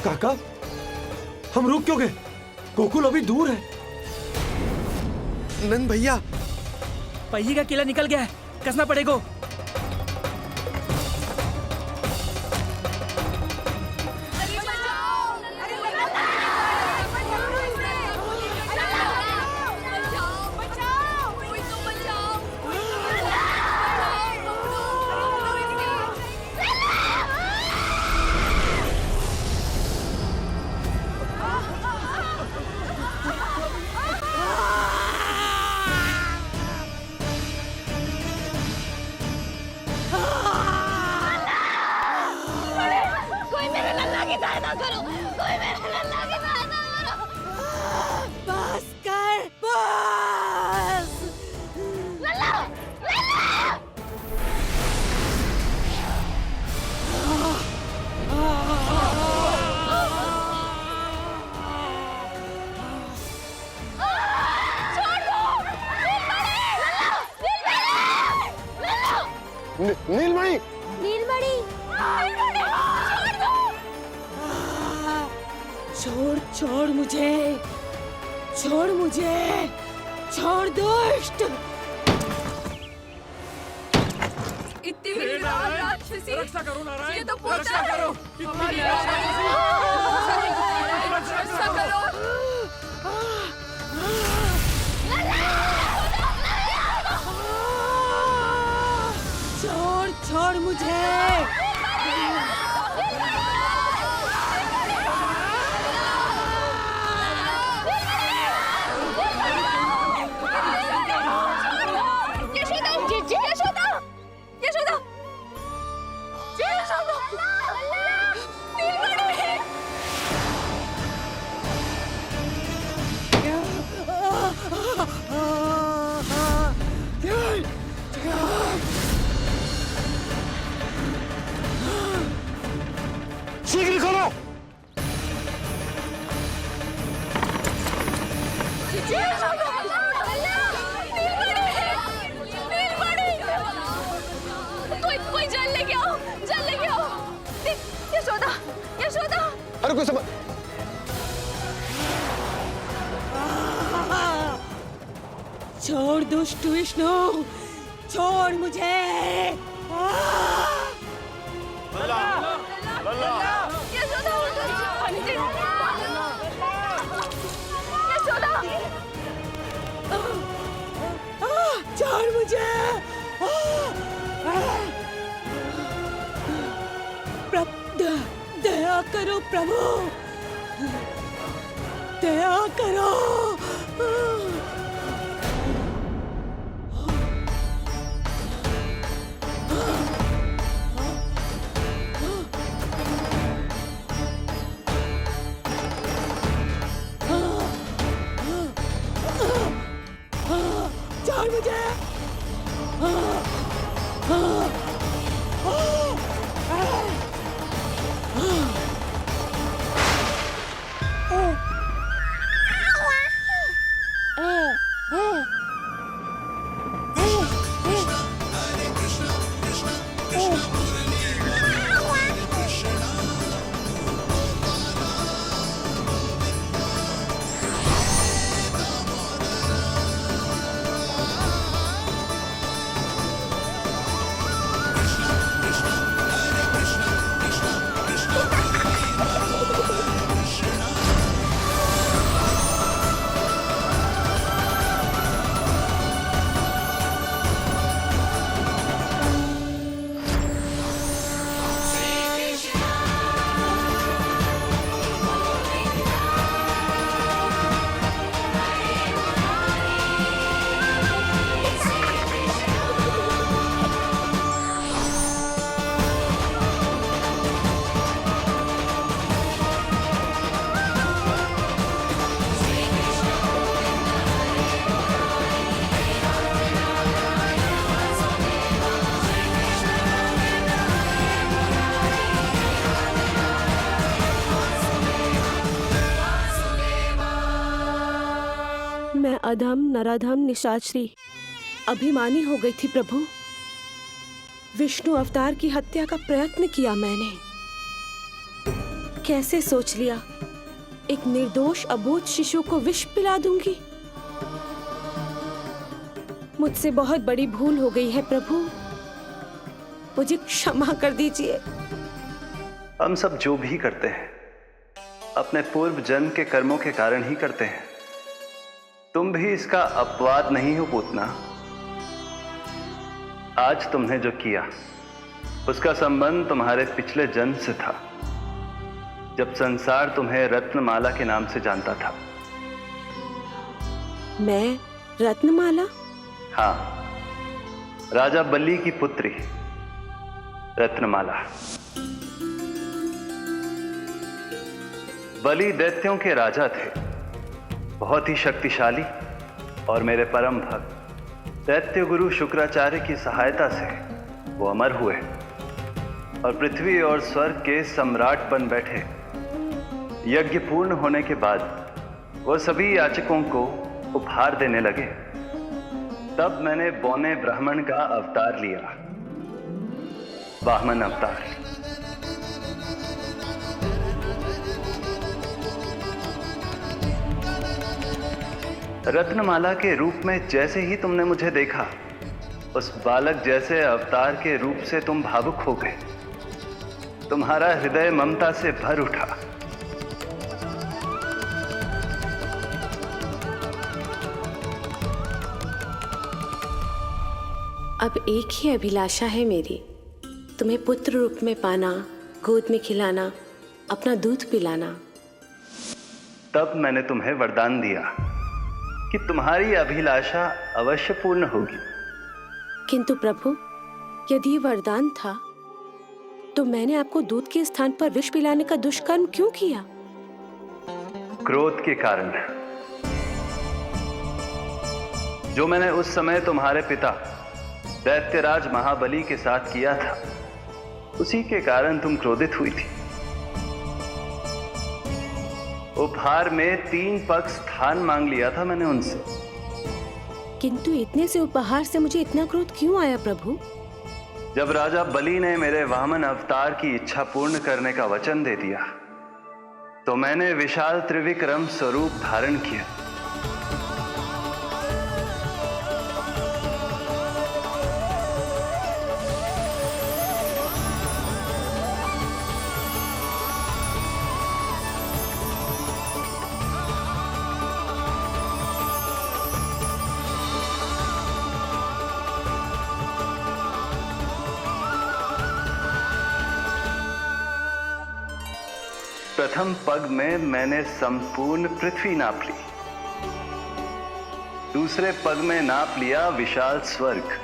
काका, हम रुक क्यों गए? गोकुल अभी दूर है। नंद भैया, पहिए का किला निकल गया है, कसना पड़ेगा। बस कर, बस। नीलमणि, नीलमणि, छोड़ छोड़ मुझे, छोड़ मुझे, छोड़ दुष्ट। इतनी विकराल राक्षसी, रक्षा करो नारायण, ये तो पोता रक्षा है। करो। हमारी रक्षा करो। छोड़ छोड़ मुझे। शीघ्र करो। कोई जल लेके आओ, जल लेके आओ। यशोदा, यशोदा। अरे कोई समझ। छोड़ दुष्ट विष्णु, छोड़ मुझे। यशोदा, यशोदा। छोड़ मुझे। दया करो प्रभु, दया करो। छोड़ मुझे। मैं अधम नराधम निशाचरी अभिमानी हो गई थी प्रभु। विष्णु अवतार की हत्या का प्रयत्न किया मैंने, कैसे सोच लिया एक निर्दोष अबोध शिशु को विष पिला दूंगी? मुझसे बहुत बड़ी भूल हो गई है प्रभु, मुझे क्षमा कर दीजिए। हम सब जो भी करते हैं अपने पूर्व जन्म के कर्मों के कारण ही करते हैं। तुम भी इसका अपवाद नहीं हो पूतना। आज तुमने जो किया उसका संबंध तुम्हारे पिछले जन्म से था, जब संसार तुम्हें रत्नमाला के नाम से जानता था। मैं रत्नमाला? हाँ, राजा बलि की पुत्री रत्नमाला। बलि दैत्यों के राजा थे, बहुत ही शक्तिशाली, और मेरे परम भक्त दैत्य गुरु शुक्राचार्य की सहायता से वो अमर हुए और पृथ्वी और स्वर्ग के सम्राट बन बैठे। यज्ञ पूर्ण होने के बाद वो सभी याचकों को उपहार देने लगे। तब मैंने बौने ब्राह्मण का अवतार लिया, वामन अवतार। रत्नमाला के रूप में जैसे ही तुमने मुझे देखा, उस बालक जैसे अवतार के रूप से तुम भावुक हो गए। तुम्हारा हृदय ममता से भर उठा। अब एक ही अभिलाषा है मेरी, तुम्हें पुत्र रूप में पाना, गोद में खिलाना, अपना दूध पिलाना। तब मैंने तुम्हें वरदान दिया कि तुम्हारी अभिलाषा अवश्य पूर्ण होगी। किंतु प्रभु, यदि ये वरदान था तो मैंने आपको दूध के स्थान पर विष पिलाने का दुष्कर्म क्यों किया? क्रोध के कारण, जो मैंने उस समय तुम्हारे पिता दैत्यराज महाबली के साथ किया था, उसी के कारण तुम क्रोधित हुई थी। उपहार में 3 पग स्थान मांग लिया था मैंने उनसे। किंतु इतने से उपहार से मुझे इतना क्रोध क्यों आया प्रभु? जब राजा बलि ने मेरे वामन अवतार की इच्छा पूर्ण करने का वचन दे दिया, तो मैंने विशाल त्रिविक्रम स्वरूप धारण किया। प्रथम पग में मैंने संपूर्ण पृथ्वी नाप ली, दूसरे पग में नाप लिया विशाल स्वर्ग,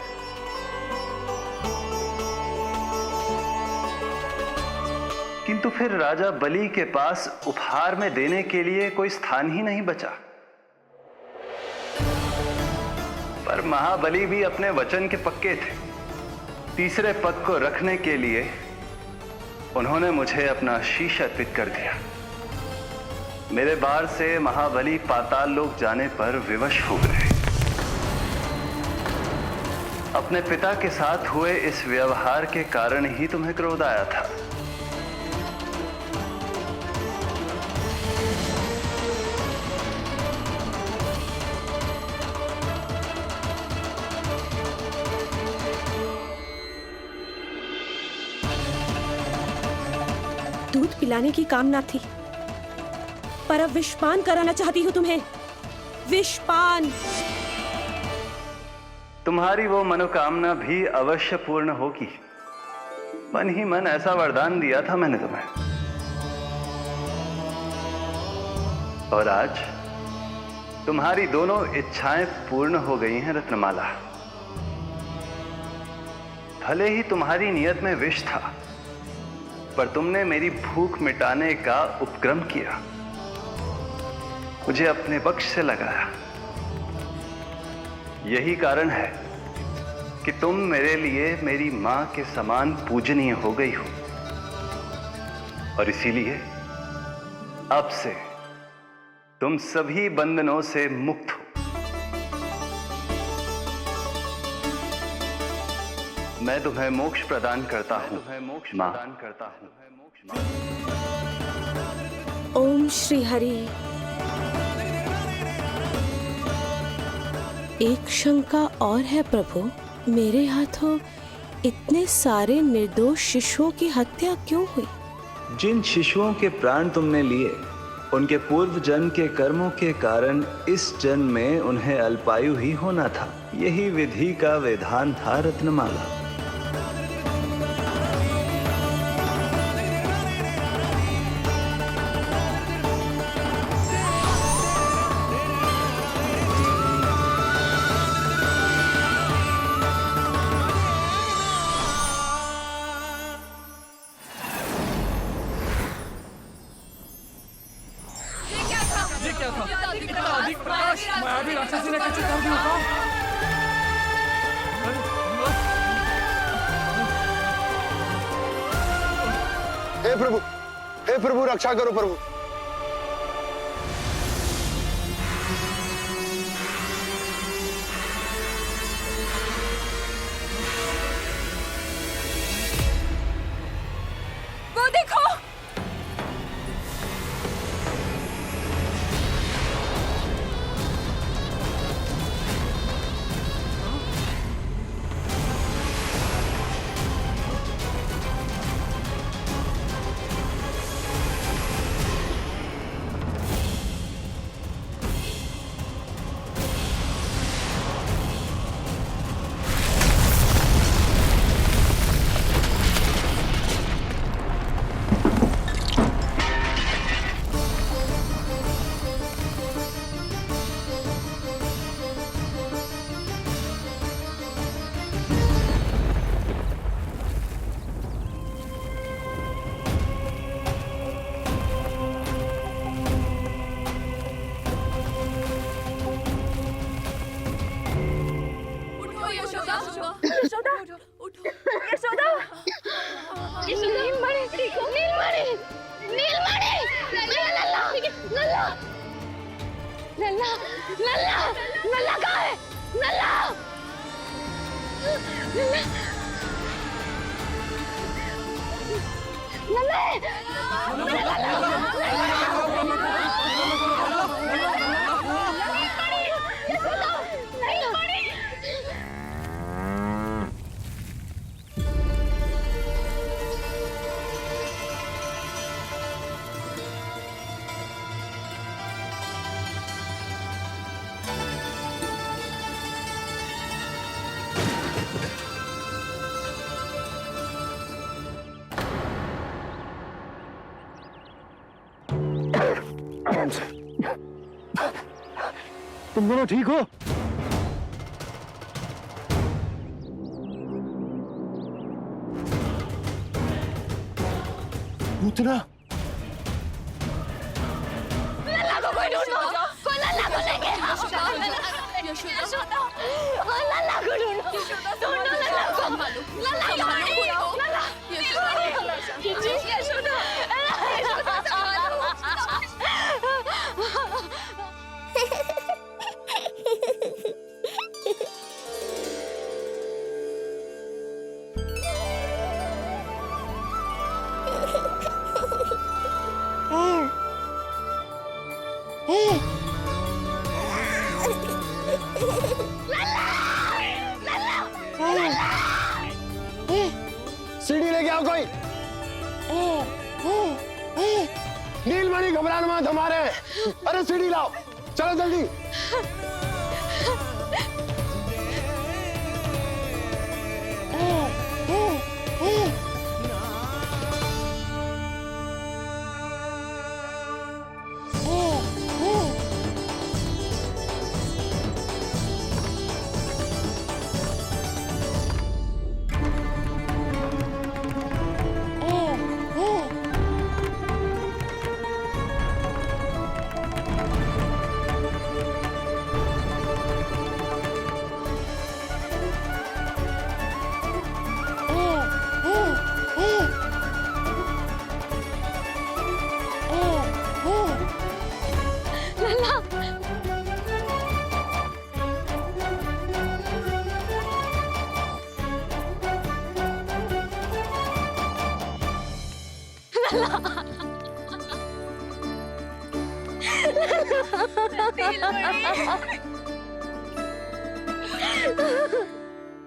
किंतु फिर राजा बलि के पास उपहार में देने के लिए कोई स्थान ही नहीं बचा। पर महाबली भी अपने वचन के पक्के थे। तीसरे पग को रखने के लिए उन्होंने मुझे अपना शीश अर्पित कर दिया। मेरे बार से महाबली पाताल लोक जाने पर विवश हो गए। अपने पिता के साथ हुए इस व्यवहार के कारण ही तुम्हें क्रोध आया था। दूध पिलाने की कामना थी, पर अब विषपान कराना चाहती हूँ तुम्हें। विषपान। तुम्हारी वो मनोकामना भी अवश्य पूर्ण होगी। मन ही मन ऐसा वरदान दिया था मैंने तुम्हें। और आज तुम्हारी दोनों इच्छाएं पूर्ण हो गई हैं रत्नमाला। भले ही तुम्हारी नियत में विष था, पर तुमने मेरी भूख मिटाने का उपक्रम किया, मुझे अपने पक्ष से लगाया। यही कारण है कि तुम मेरे लिए मेरी मां के समान पूजनीय हो गई हो, और इसीलिए अब से तुम सभी बंधनों से मुक्त हो। मैं तुम्हें मोक्ष प्रदान करता हूं, मां। ओम श्री हरि। एक शंका और है प्रभु, मेरे हाथों इतने सारे निर्दोष शिशुओं की हत्या क्यों हुई? जिन शिशुओं के प्राण तुमने लिए, उनके पूर्व जन्म के कर्मों के कारण इस जन्म में उन्हें अल्पायु ही होना था। यही विधि का विधान था रत्नमाला। ये क्या था? इतना अधिक प्रकाश मायावी राक्षसी ने कैसे कर दिया था? हे प्रभु रक्षा करो प्रभु। वो देखो, यशोदा, यशोदा, उठो, यशोदा, यशोदा, नीलमणि, नीलमणि, नीलमणि, लल्ला, लल्ला, लल्ला, लल्ला, लल्ला कहाँ है? लल्ला, तुम दोनों ठीक हो? पूतना लल्ला को कोई ढूंढो, कोई लल्ला को लेके आओ। यशोदा, लल्ला को ढूंढो, ढूंढो लल्ला को। लल्ला कहाँ है? लल्ला, यशोदा, यशोदा संभालो। सीढ़ी लेके आओ कोई। नीलमणि घबराना मत, हमारे। अरे सीढ़ी लाओ, चलो जल्दी।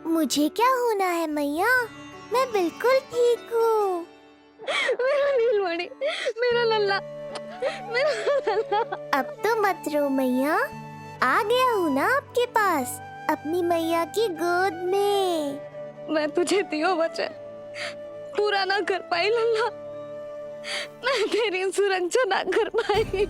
मुझे क्या होना है मैया, मैं बिल्कुल ठीक हूँ। मेरा नीलमणि, मेरा लल्ला, मेरा लल्ला। अब तो मत रो मैया, आ गया हूँ ना आपके पास, अपनी मैया की गोद में। मैं तुझे दियो वचन पूरा ना कर पाई लल्ला, मैं तेरी सुरक्षा ना कर पाई।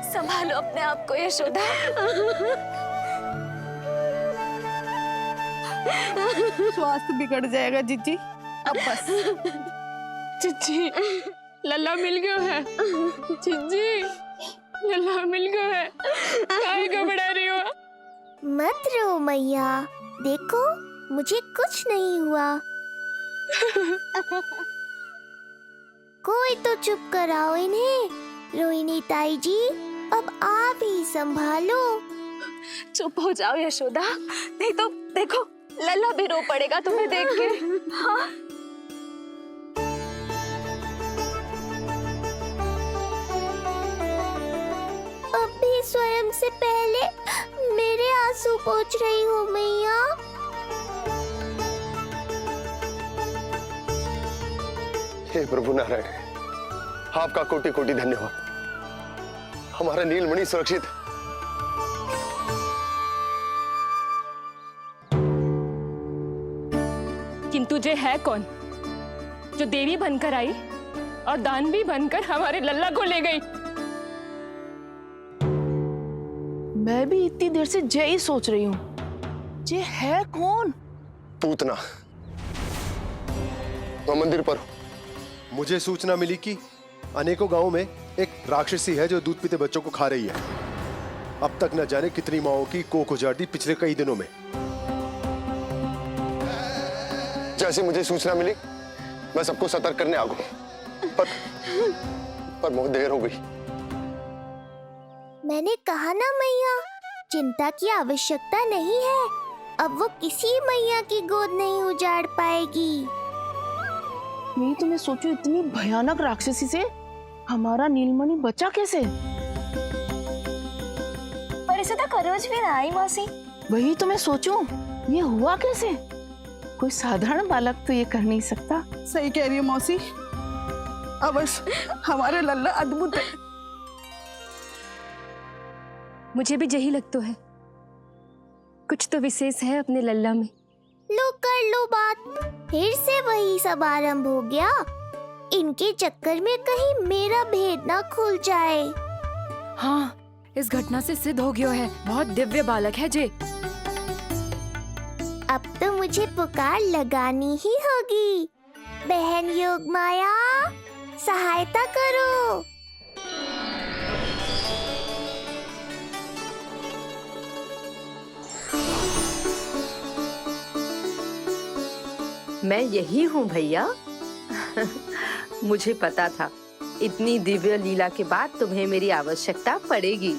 संभालो अपने आप को यशोदा। स्वास्थ्य बिगड़ जाएगा जीजी, अब बस। जीजी लल्ला मिल गयो है, जीजी लल्ला मिल गयो है, काहे घबरा रही हो? मत रो मैया, देखो मुझे कुछ नहीं हुआ। कोई तो चुप कराओ इन्हें। रोहिणी ताई जी, अब आप ही संभालो। चुप हो जाओ यशोदा, नहीं तो देखो लल्ला भी रो पड़ेगा तुम्हें देख के। हाँ? अब भी स्वयं से पहले मेरे आंसू पोंछ रही हो मैया। हे प्रभु नारायण, आपका कोटि कोटि धन्यवाद। हमारा नीलमणि सुरक्षित है। किंतु जे है कौन जो देवी बनकर आई और दानवी बनकर हमारे लल्ला को ले गई? मैं भी इतनी देर से जय ही सोच रही हूँ, जे है कौन? पूतना, मैं मंदिर पर हूँ। मुझे सूचना मिली कि अनेकों गांवों में एक राक्षसी है जो दूध पीते बच्चों को खा रही है। अब तक न जाने कितनी माओं की कोख उजाड़ दी पिछले कई दिनों में। जैसे मुझे सूचना मिली, मैं सबको सतर्क करने आ गया, पर बहुत देर हो गई। मैंने कहा ना मैया, चिंता की आवश्यकता नहीं है। अब वो किसी मैया की गोद नहीं उजाड़ पाएगी। मैं तो मैं सोचूं, इतनी भयानक राक्षसी से हमारा नीलमणि बचा कैसे? पर इसे तो करोज भी ना आई मौसी। वही तो मैं सोचूं, ये हुआ कैसे? कोई साधारण बालक तो ये कर नहीं सकता। सही कह रही है मौसी, अवश्य हमारे लल्ला अद्भुत है। मुझे भी यही लगता है, कुछ तो विशेष है अपने लल्ला में। लो कर लो बात, फिर से वही सब आरंभ हो गया। इनके चक्कर में कहीं मेरा भेद ना खुल जाए। हाँ, इस घटना से सिद्ध हो गया है, बहुत दिव्य बालक है जे। अब तो मुझे पुकार लगानी ही होगी। बहन योगमाया, सहायता करो। मैं यही हूँ भैया। मुझे पता था इतनी दिव्य लीला के बाद तुम्हें मेरी आवश्यकता पड़ेगी।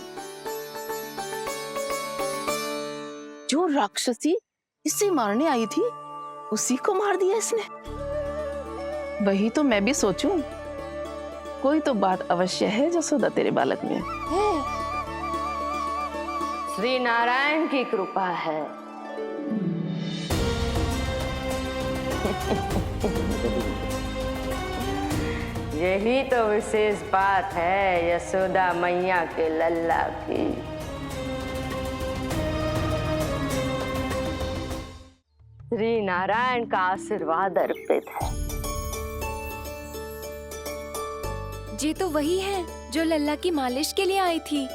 जो राक्षसी इसे मारने आई थी, उसी को मार दिया इसने। वही तो मैं भी सोचूं, कोई तो बात अवश्य है जसोदा तेरे बालक में। श्री नारायण की कृपा है। यही तो विशेष बात है यशोदा मैया के लल्ला की। श्री नारायण का आशीर्वाद अर्पित है। ये तो वही है जो लल्ला की मालिश के लिए आई थी।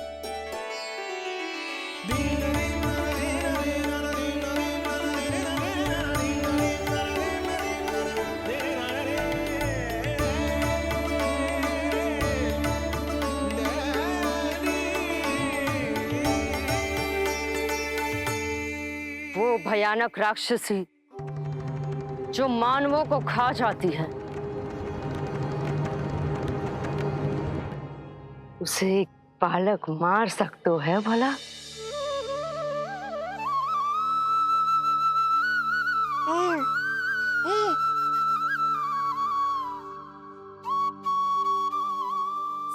वो भयानक राक्षसी जो मानवों को खा जाती है, उसे एक बालक मार सकते है भला?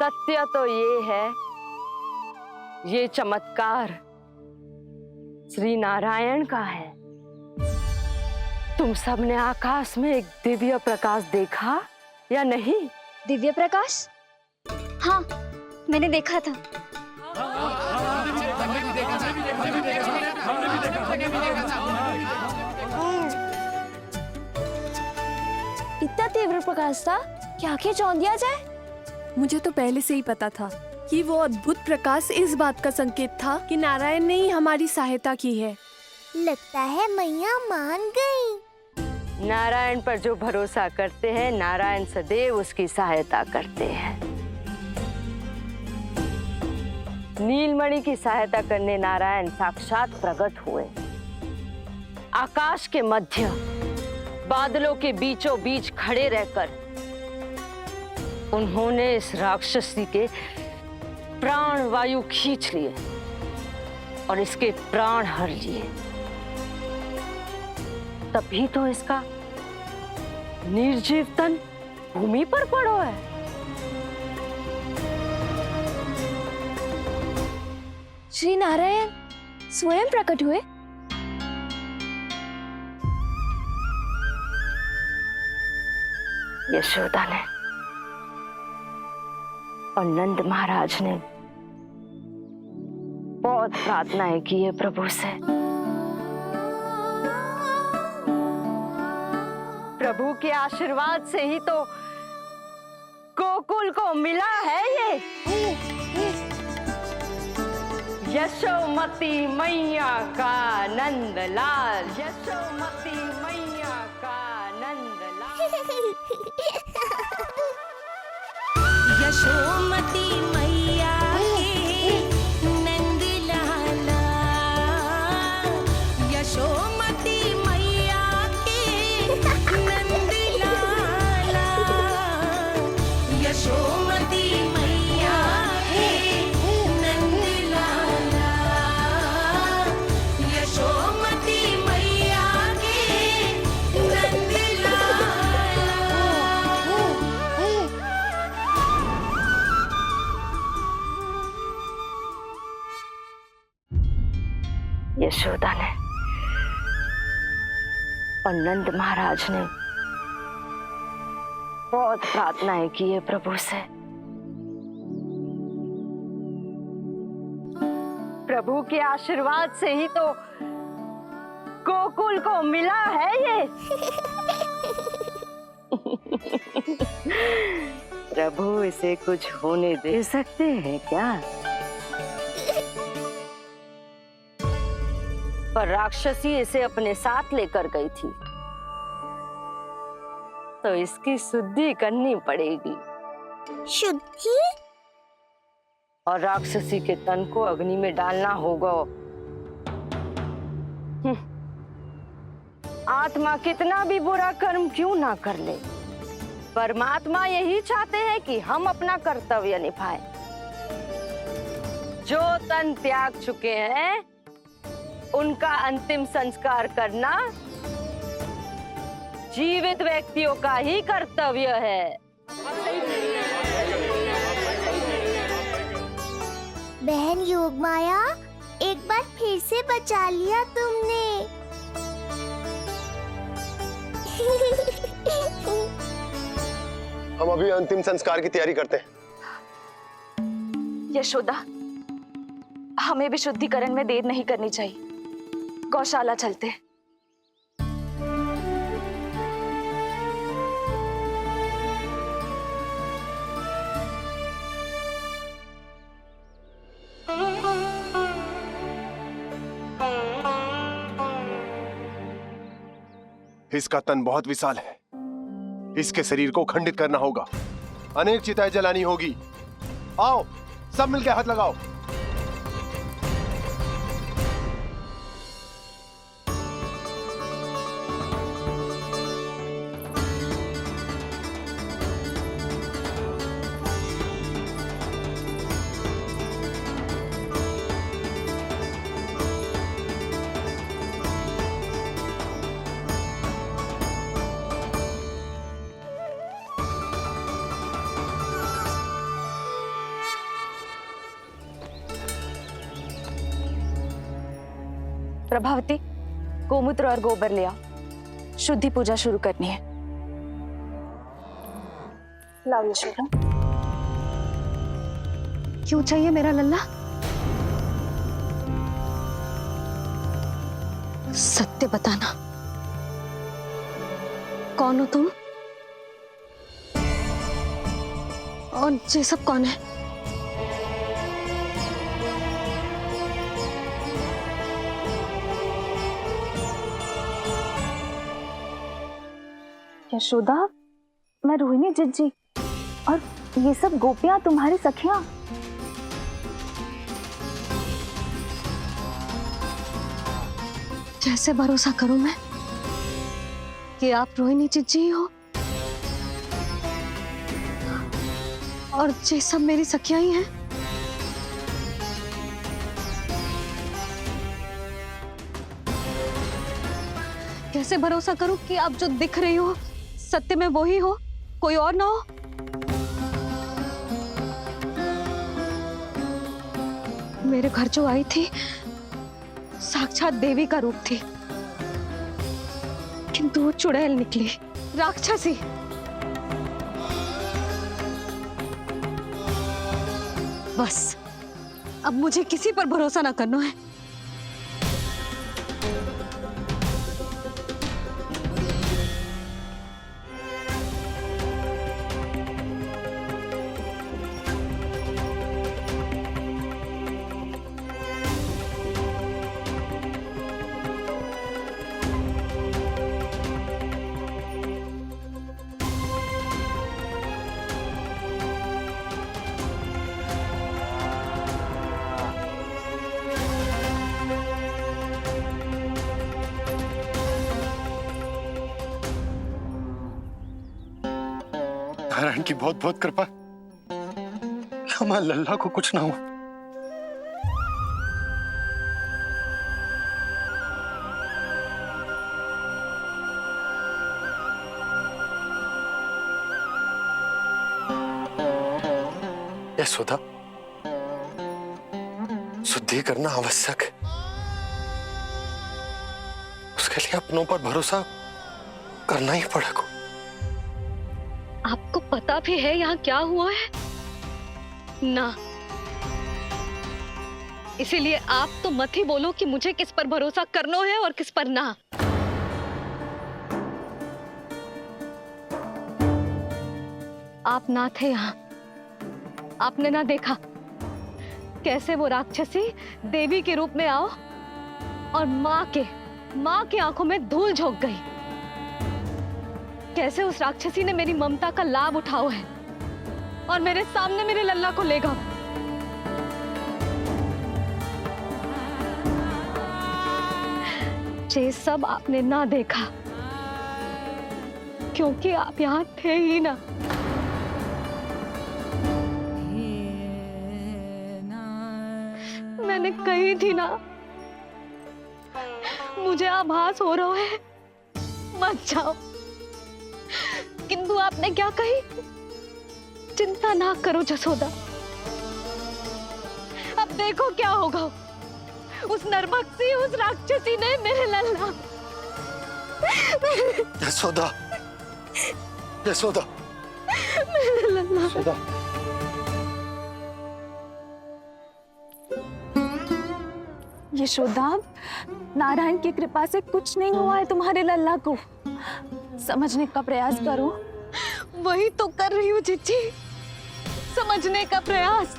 सत्य तो ये है, ये चमत्कार श्री नारायण का है। तुम सबने आकाश में एक दिव्य प्रकाश देखा या नहीं? दिव्य प्रकाश? हाँ, मैंने देखा था। इतना तीव्र प्रकाश था कि आंखें चौंध दिया जाए। मुझे तो पहले से ही पता था कि वो अद्भुत प्रकाश इस बात का संकेत था कि नारायण ने ही हमारी सहायता की है। लगता है मैया मान गई। नारायण पर जो भरोसा करते हैं, नारायण सदैव उसकी सहायता करते हैं। नीलमणि की सहायता करने नारायण साक्षात प्रकट हुए। आकाश के मध्य बादलों के बीचों बीच खड़े रहकर उन्होंने इस राक्षसी के प्राण वायु खींच लिए और इसके प्राण हर लिए। तभी तो इसका निर्जीव तन भूमि पर पड़ो है। श्री नारायण स्वयं प्रकट हुए। यशोदा ने और नंद महाराज ने बहुत प्रार्थनाएं की है प्रभु से। प्रभु के आशीर्वाद से ही तो गोकुल को मिला है ये। यशोमती मैया का नंदलाल, यशोमती मैया का नंदलाल। यशोमती मैया के नंद लाला, यशोमती मैया के नंद लाला, यशोमती मैया के नंद लाला, यशोमती मैया के नंद लाला। यशोदा ने और नंद महाराज ने बहुत प्रार्थनाएं की है प्रभु से। प्रभु के आशीर्वाद से ही तो गोकुल को मिला है ये। प्रभु इसे कुछ होने दे सकते हैं क्या? पर राक्षसी इसे अपने साथ लेकर गई थी, तो इसकी शुद्धि करनी पड़ेगी। शुद्धि? और राक्षसी के तन को अग्नि में डालना होगा। आत्मा कितना भी बुरा कर्म क्यों ना कर ले, परमात्मा यही चाहते हैं कि हम अपना कर्तव्य निभाएं। जो तन त्याग चुके हैं उनका अंतिम संस्कार करना जीवित व्यक्तियों का ही कर्तव्य है। बहन योगमाया, एक बार फिर से बचा लिया तुमने। हम अभी अंतिम संस्कार की तैयारी करते हैं। यशोदा, हमें भी शुद्धिकरण में देर नहीं करनी चाहिए। गौशाला चलते हैं। इसका तन बहुत विशाल है, इसके शरीर को खंडित करना होगा, अनेक चिताएं जलानी होगी। आओ सब मिलकर हाथ लगाओ। प्रभावती, गोमूत्र और गोबर ले आओ, शुद्धि पूजा शुरू करनी है। लाओ यशोदा। क्यों चाहिए मेरा लल्ला? सत्य बताना, कौन हो तुम और ये सब कौन है? यशोदा, मैं रोहिणी जिज्जी और ये सब गोपियां तुम्हारी सखियां। कैसे भरोसा करूं मैं कि आप रोहिणी जिज्जी हो और ये सब मेरी सखियां ही हैं? कैसे भरोसा करूं कि आप जो दिख रही हो सत्य में वो ही हो, कोई और ना हो? मेरे घर जो आई थी साक्षात देवी का रूप थी, किंतु वो चुड़ैल निकली, राक्षसी। बस अब मुझे किसी पर भरोसा ना करना है। नारायण की बहुत बहुत कृपा, हमारे लल्ला को कुछ ना हो। यशोदा, शुद्धि करना आवश्यक है, उसके लिए अपनों पर भरोसा करना ही पड़ेगा। आपको पता भी है यहाँ क्या हुआ है ना? इसीलिए आप तो मत ही बोलो कि मुझे किस पर भरोसा करना है और किस पर ना। आप ना थे यहाँ, आपने ना देखा कैसे वो राक्षसी देवी के रूप में आओ और माँ के आंखों में धूल झोंक गई। कैसे उस राक्षसी ने मेरी ममता का लाभ उठाओ है और मेरे सामने मेरे लल्ला को ले गया। ये सब आपने ना देखा क्योंकि आप यहाँ थे ही ना। मैंने कही थी ना, मुझे आभास हो रहा है, मत जाओ। किंतु आपने क्या कही? चिंता ना करो जसोदा, अब देखो क्या होगा। उस नरभक्षी, उस राक्षसी ने मेरे लल्ला। यशोदा, यशोदा, मेरे लल्ला। यशोदा। यशोदा, नारायण की कृपा से कुछ नहीं हुआ है तुम्हारे लल्ला को। समझने का प्रयास करो। वही तो कर रही हूँ जिज्जी, समझने का प्रयास।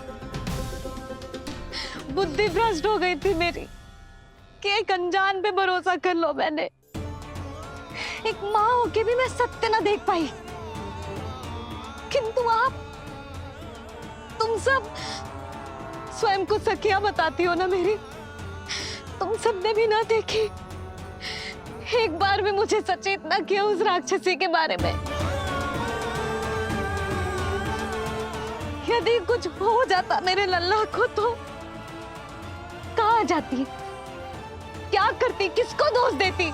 बुद्धि भ्रष्ट हो गई थी मेरी कि एक अनजान पे भरोसा कर लो मैंने। एक माँ होके भी मैं सत्य ना देख पाई, किंतु आप, तुम सब स्वयं को सखियां बताती हो ना मेरी, तुम सबने भी ना देखी। एक बार भी मुझे सचेत ना किया उस राक्षसी के बारे में। यदि कुछ हो जाता मेरे लल्ला को तो कहाँ जाती, क्या करती, किसको दोष देती?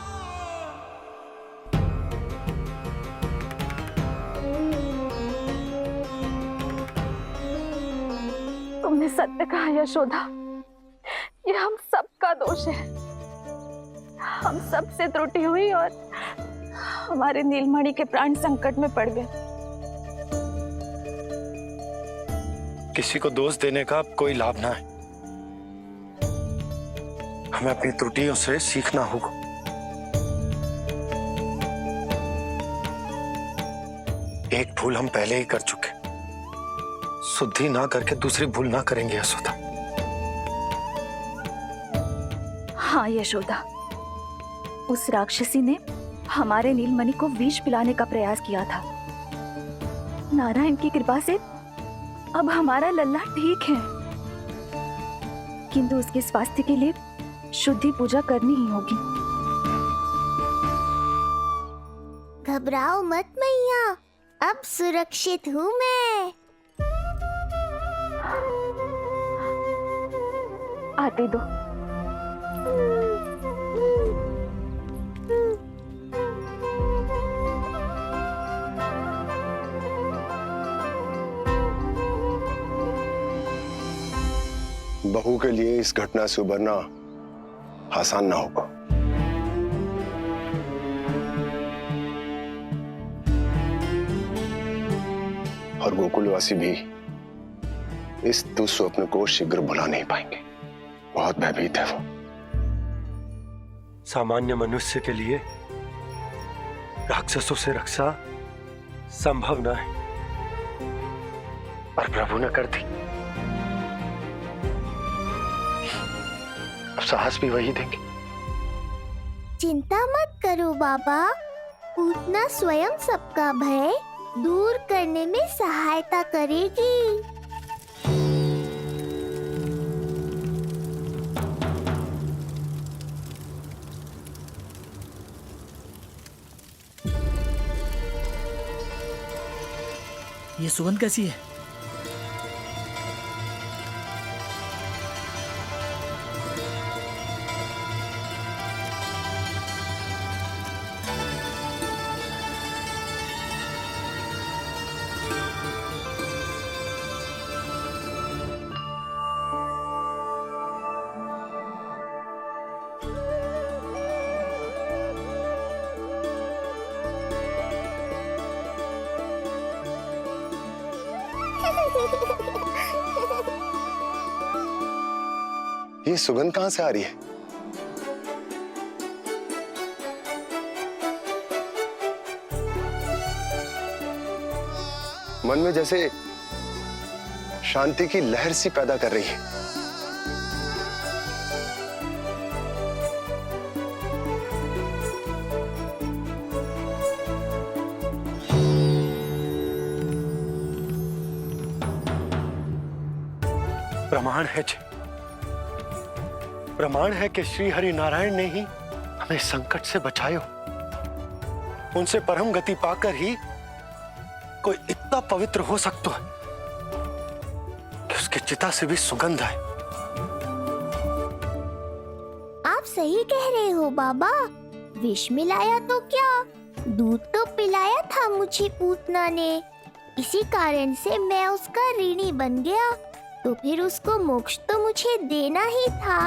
तुमने सत्य कहा यशोदा, ये हम सबका दोष है। हम सब से त्रुटि हुई और हमारे नीलमणि के प्राण संकट में पड़ गए। किसी को दोष देने का कोई लाभ ना है। हमें अपनी त्रुटियों से सीखना होगा। एक भूल हम पहले ही कर चुके, शुद्धि ना करके दूसरी भूल ना करेंगे यशोदा। हाँ यशोदा, उस राक्षसी ने हमारे नीलमणि को विष पिलाने का प्रयास किया था। नारायण की कृपा से अब हमारा लल्ला ठीक है, किंतु उसके स्वास्थ्य के लिए शुद्धि पूजा करनी ही होगी। घबराओ मत मैया, अब सुरक्षित हूँ मैं। आते दो। बहू के लिए इस घटना से उबरना आसान ना होगा। और गोकुलवासी भी इस दुस्वप्न को शीघ्र भुला नहीं पाएंगे। बहुत भयभीत है वो। सामान्य मनुष्य के लिए राक्षसों से रक्षा संभव न है, पर प्रभु ने कर दी। अब साहस भी वही देंगे। चिंता मत करो बाबा, पूतना स्वयं सबका भय दूर करने में सहायता करेगी। ये सुगंध कैसी है? ये सुगंध कहां से आ रही है? मन में जैसे शांति की लहर सी पैदा कर रही है। प्रमाण है जी, प्रमाण है कि श्री हरि नारायण ने ही हमें संकट से बचायो। उनसे परम गति पाकर ही कोई इतना पवित्र हो सकता है कि उसकी चिता से भी सुगंध आए। आप सही कह रहे हो बाबा, विष मिलाया तो क्या, दूध तो पिलाया था मुझे पूतना ने। इसी कारण से मैं उसका ऋणी बन गया, तो फिर उसको मोक्ष तो मुझे देना ही था।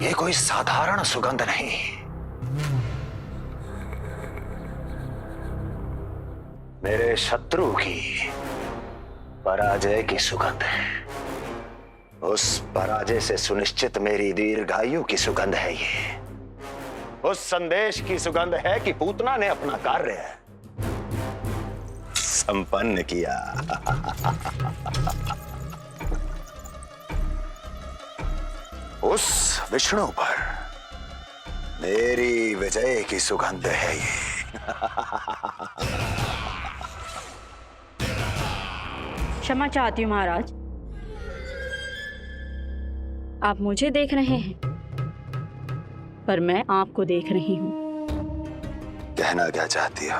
ये कोई साधारण सुगंध नहीं, मेरे शत्रु की पराजय की सुगंध है। उस पराजय से सुनिश्चित मेरी दीर्घायु की सुगंध है ये। उस संदेश की सुगंध है कि पूतना ने अपना कार्य संपन्न किया। उस विष्णु पर मेरी विजय की सुगंध है ये। क्षमा चाहती हूँ महाराज, आप मुझे देख रहे हैं पर मैं आपको देख रही हूँ। कहना क्या चाहती हो?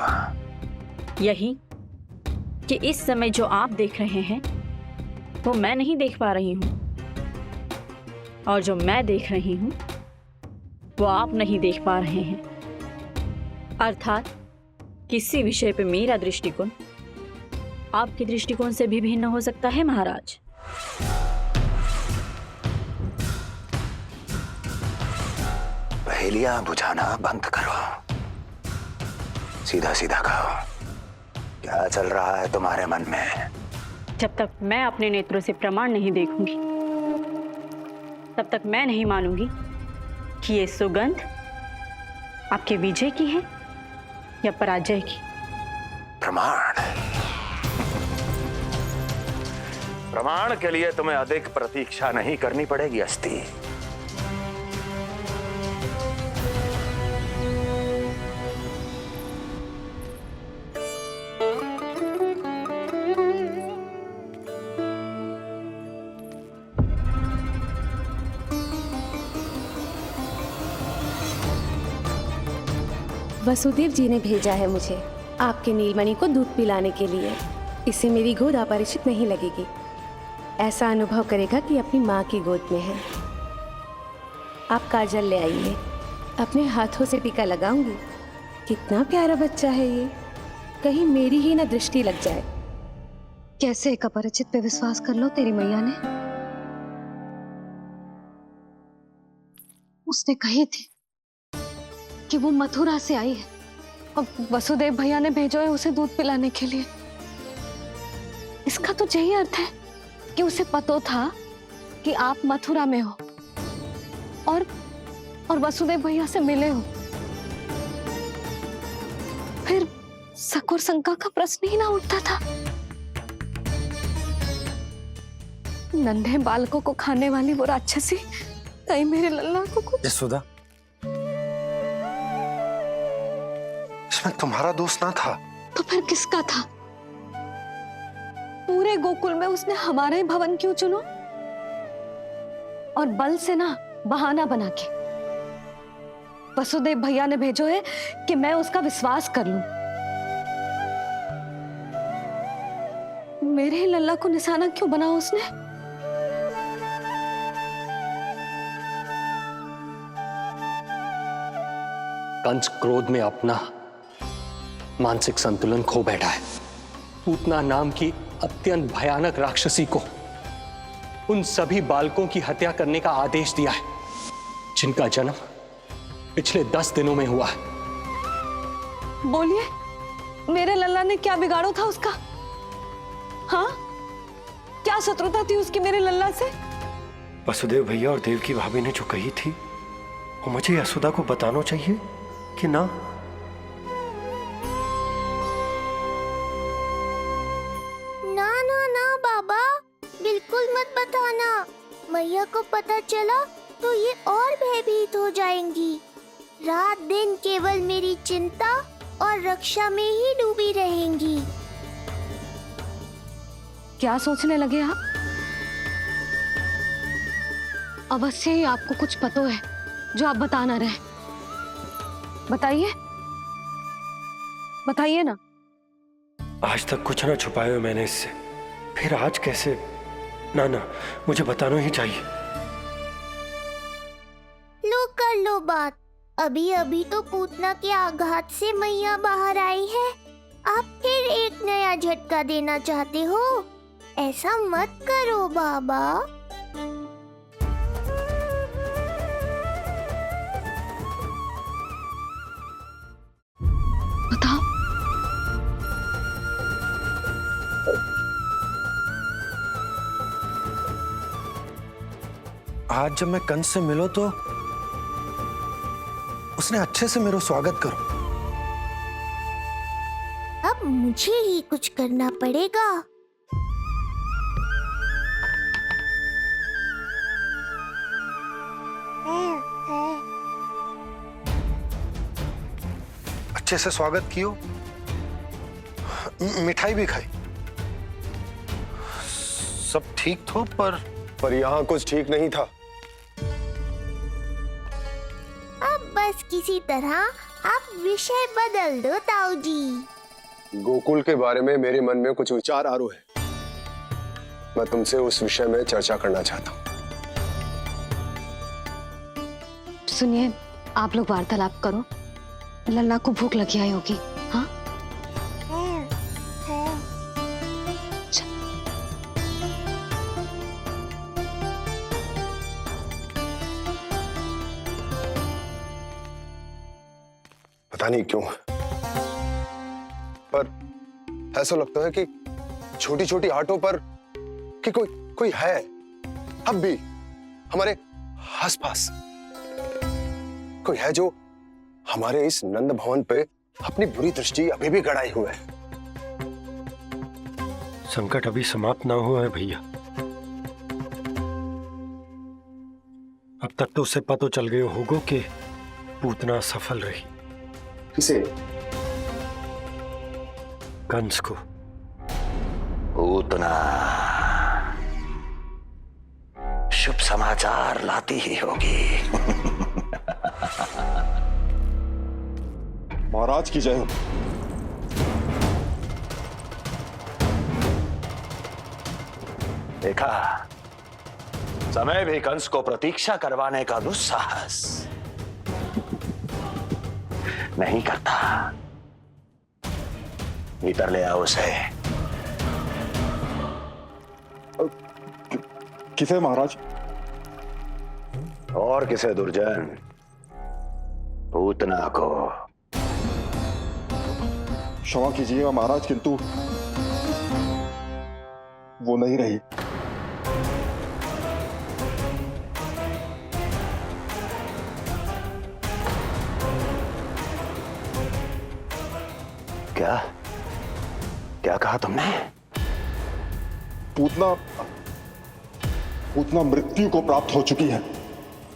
यही कि इस समय जो आप देख रहे हैं वो मैं नहीं देख पा रही हूँ, और जो मैं देख रही हूँ वो आप नहीं देख पा रहे हैं। अर्थात किसी विषय पे मेरा दृष्टिकोण आपके दृष्टिकोण से भी भिन्न हो सकता है महाराज। पहेलियां बुझाना बंद करो, सीधा सीधा कहो, क्या चल रहा है तुम्हारे मन में? जब तक मैं अपने नेत्रों से प्रमाण नहीं देखूंगी तब तक मैं नहीं मानूंगी कि ये सुगंध आपके विजय की है या पराजय की। प्रमाण? प्रमाण के लिए तुम्हें अधिक प्रतीक्षा नहीं करनी पड़ेगी अस्ति। वसुदेव जी ने भेजा है मुझे आपके नीलमणि को दूध पिलाने के लिए। इससे मेरी गोद अपरिचित नहीं लगेगी, ऐसा अनुभव करेगा कि अपनी माँ की गोद में है। आप काजल ले आइए, अपने हाथों से टीका लगाऊंगी। कितना प्यारा बच्चा है ये, कहीं मेरी ही ना दृष्टि लग जाए। कैसे एक अपरिचित पे विश्वास कर लो तेरी मैया ने? उसने कही थी कि वो मथुरा से आई है और वसुदेव भैया ने भेजा है उसे दूध पिलाने के लिए। इसका तो यही अर्थ है कि उसे पता था कि आप मथुरा में हो और वसुदेव भैया से मिले हो। फिर शक और शंका का प्रश्न ही ना उठता था। नन्हे बालकों को खाने वाली वो राक्षसी कहीं मेरे लल्ला को कुछ। यशोदा, इसमें तुम्हारा दोष ना था। तो फिर किसका था? पूरे गोकुल में उसने हमारा ही भवन क्यों चुना? और बल से ना बहाना बना के वसुदेव भैया ने भेजो है कि मैं उसका विश्वास कर लूं। मेरे ही लल्ला को निशाना क्यों बनाया उसने? कंस क्रोध में अपना मानसिक संतुलन खो बैठा है। पूतना नाम की अत्यंत भयानक राक्षसी को उन सभी बालकों की हत्या करने का आदेश दिया है जिनका जन्म पिछले 10 दिनों में हुआ है। बोलिए, मेरे लल्ला ने क्या बिगाड़ो था उसका? हाँ, क्या शत्रुता थी उसकी मेरे लल्ला से? वसुदेव भैया और देव की भाभी ने जो कही थी वो मुझे यशोदा को बताना चाहिए कि ना? ना बाबा, बिल्कुल मत बताना। मैया को पता चला तो ये और भयभीत हो जाएंगी। रात दिन केवल मेरी चिंता और रक्षा में ही डूबी रहेंगी। क्या सोचने लगे आप? अवश्य ही आपको कुछ पता है जो आप बता ना रहे। बताइए, बताइए ना। आज तक कुछ ना छुपाया है मैंने इससे, फिर आज कैसे? ना, मुझे बताना ही चाहिए। लो कर लो बात। अभी अभी तो पूतना के आघात से मैया बाहर आई है, आप फिर एक नया झटका देना चाहते हो? ऐसा मत करो बाबा। बताओ। आज जब मैं कंस से मिलो तो उसने अच्छे से मेरा स्वागत करो। अब मुझे ही कुछ करना पड़ेगा। अच्छे से स्वागत कियो, मिठाई भी खाई, सब ठीक तो पर यहाँ कुछ ठीक नहीं था। अब बस किसी तरह आप विषय बदल दो ताऊ जी। गोकुल के बारे में मेरे मन में कुछ विचार आ रहे हैं। मैं तुमसे उस विषय में चर्चा करना चाहता हूँ। सुनिए, आप लोग वार्तालाप करो। लल्ला को भूख लगी आई होगी। हाँ, पता नहीं क्यों, पर ऐसा लगता है कि छोटी छोटी आटों पर कि कोई है अब भी हमारे आसपास। कोई है जो हमारे इस नंद भवन पे अपनी बुरी दृष्टि अभी भी गड़ाए हुए है। संकट अभी समाप्त ना हुआ है भैया। अब तक तो उससे पता चल गए होगो कि पूतना सफल रही। किसे? कंस को। पूतना शुभ समाचार लाती ही होगी। महाराज की जय हो। देखा, समय भी कंस को प्रतीक्षा करवाने का दुस्साहस नहीं करता। भीतर ले आओ उसे। किसे महाराज? और किसे दुर्जन? पूतना को। क्षमा कीजिएगा महाराज, किंतु वो नहीं रही। क्या क्या कहा तुमने? पूतना मृत्यु को प्राप्त हो चुकी है।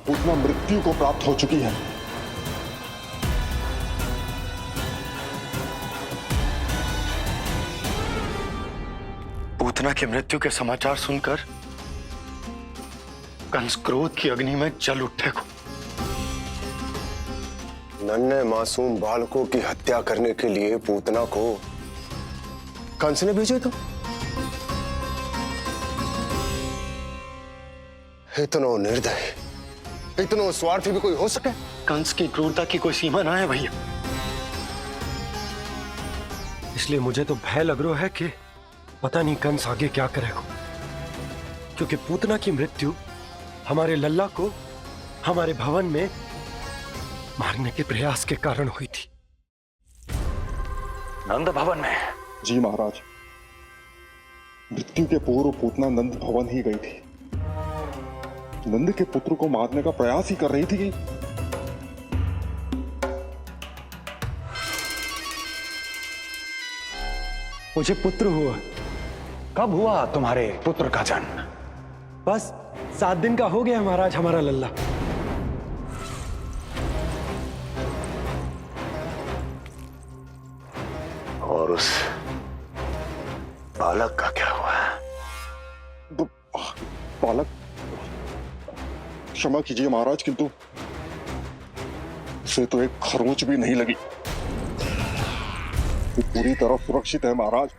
पूतना मृत्यु को प्राप्त हो चुकी है। पूतना की मृत्यु के समाचार सुनकर कंस क्रोध की अग्नि में जल उठे को। नन्हे मासूम बालकों की हत्या करने के लिए पूतना को कंस ने भेजे तो इतना निर्दय, इतना स्वार्थी भी कोई हो सके? कंस की क्रूरता की कोई सीमा ना है भैया। इसलिए मुझे तो भय लग रहा है कि पता नहीं कंस आगे क्या करेगा, क्योंकि पूतना की मृत्यु हमारे लल्ला को हमारे भवन में मारने के प्रयास के कारण हुई थी। नंद भवन में? जी महाराज, मृत्यु के पूर्व पूतना नंद भवन ही गई थी। नंद के पुत्र को मारने का प्रयास ही कर रही थी। मुझे पुत्र हुआ। कब हुआ तुम्हारे पुत्र का जन्म? बस 7 दिन का हो गया महाराज हमारा लल्ला। और उस बालक का क्या हुआ? बालक? क्षमा कीजिए महाराज, किंतु उसे तो एक खरोंच भी नहीं लगी। वो पूरी तरह सुरक्षित है महाराज।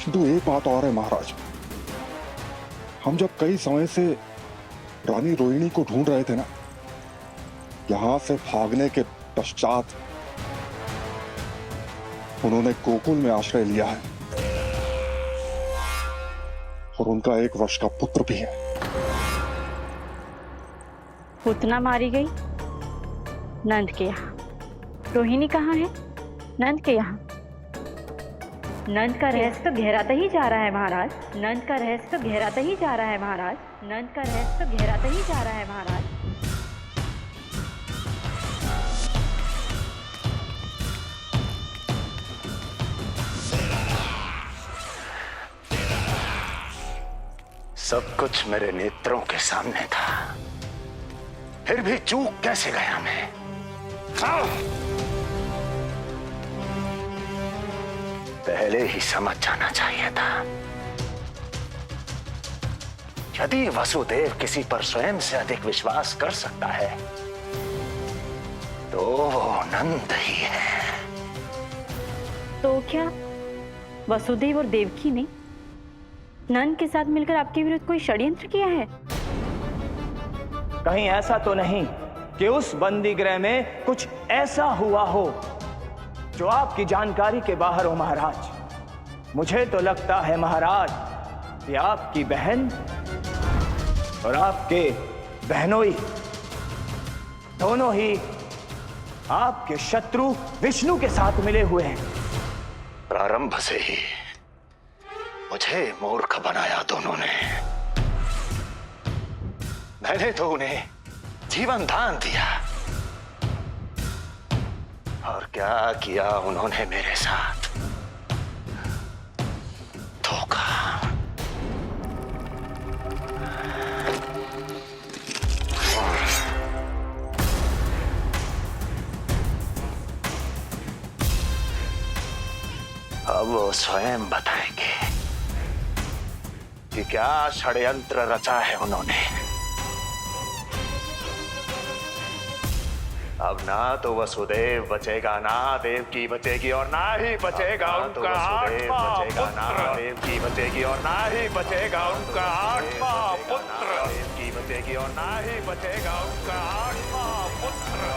किंतु एक बात और है महाराज, हम जब कई समय से रानी रोहिणी को ढूंढ रहे थे ना, यहां से भागने के पश्चात उन्होंने गोकुल में आश्रय लिया है और उनका 1 वर्ष का पुत्र भी है। पूतना मारी गई नंद के यहाँ। रोहिणी कहाँ है? नंद के यहाँ। नंद का रहस्य तो गहराता ही जा रहा है महाराज। नंद का रहस्य तो गहराता ही जा रहा है महाराज। नंद का रहस्य तो गहराता ही जा रहा है महाराज। सब कुछ मेरे नेत्रों के सामने था, फिर भी चूक कैसे गया मैं? पहले ही समझ जाना चाहिए था। यदि वसुदेव किसी पर स्वयं से अधिक विश्वास कर सकता है तो वो नंद ही है। तो क्या वसुदेव और देवकी ने नंद के साथ मिलकर आपके विरुद्ध कोई षड्यंत्र किया है? कहीं ऐसा तो नहीं कि उस बंदी गृह में कुछ ऐसा हुआ हो जो आपकी जानकारी के बाहर हो महाराज। मुझे तो लगता है महाराज कि आपकी बहन और आपके बहनोई दोनों ही आपके शत्रु विष्णु के साथ मिले हुए हैं। प्रारंभ से ही मुझे मूर्ख बनाया दोनों ने। मैंने तो उन्हें जीवन दान दिया, और क्या किया उन्होंने मेरे साथ? धोखा। अब वो स्वयं बताएंगे कि क्या षड्यंत्र रचा है उन्होंने। अब ना तो वसुदेव बचेगा, ना देवकी बचेगी, और ना ही बचेगा उनका आठवां पुत्र। ना देवकी बचेगी और ना ही बचेगा उनका आठवां पुत्र। देवकी बचेगी और ना ही बचेगा उनका आठवां पुत्र।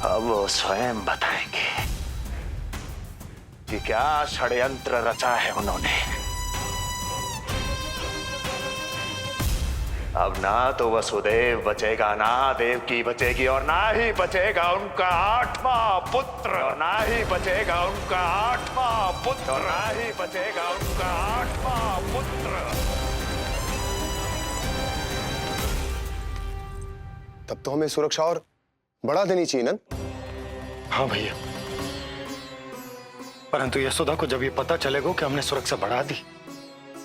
अब वो स्वयं बताएंगे कि क्या षड्यंत्र रचा है उन्होंने। अब ना तो वसुदेव बचेगा, ना देवकी बचेगी, और ना ही बचेगा उनका आठवां पुत्र। और ना ही बचेगा उनका आठवां पुत्र। और ना ही बचेगा उनका आठवां पुत्र। तब तो हमें सुरक्षा और बढ़ा देनी चाहिए नंद। हाँ भैया, परंतु यशोदा को जब ये पता चलेगा कि हमने सुरक्षा बढ़ा दी,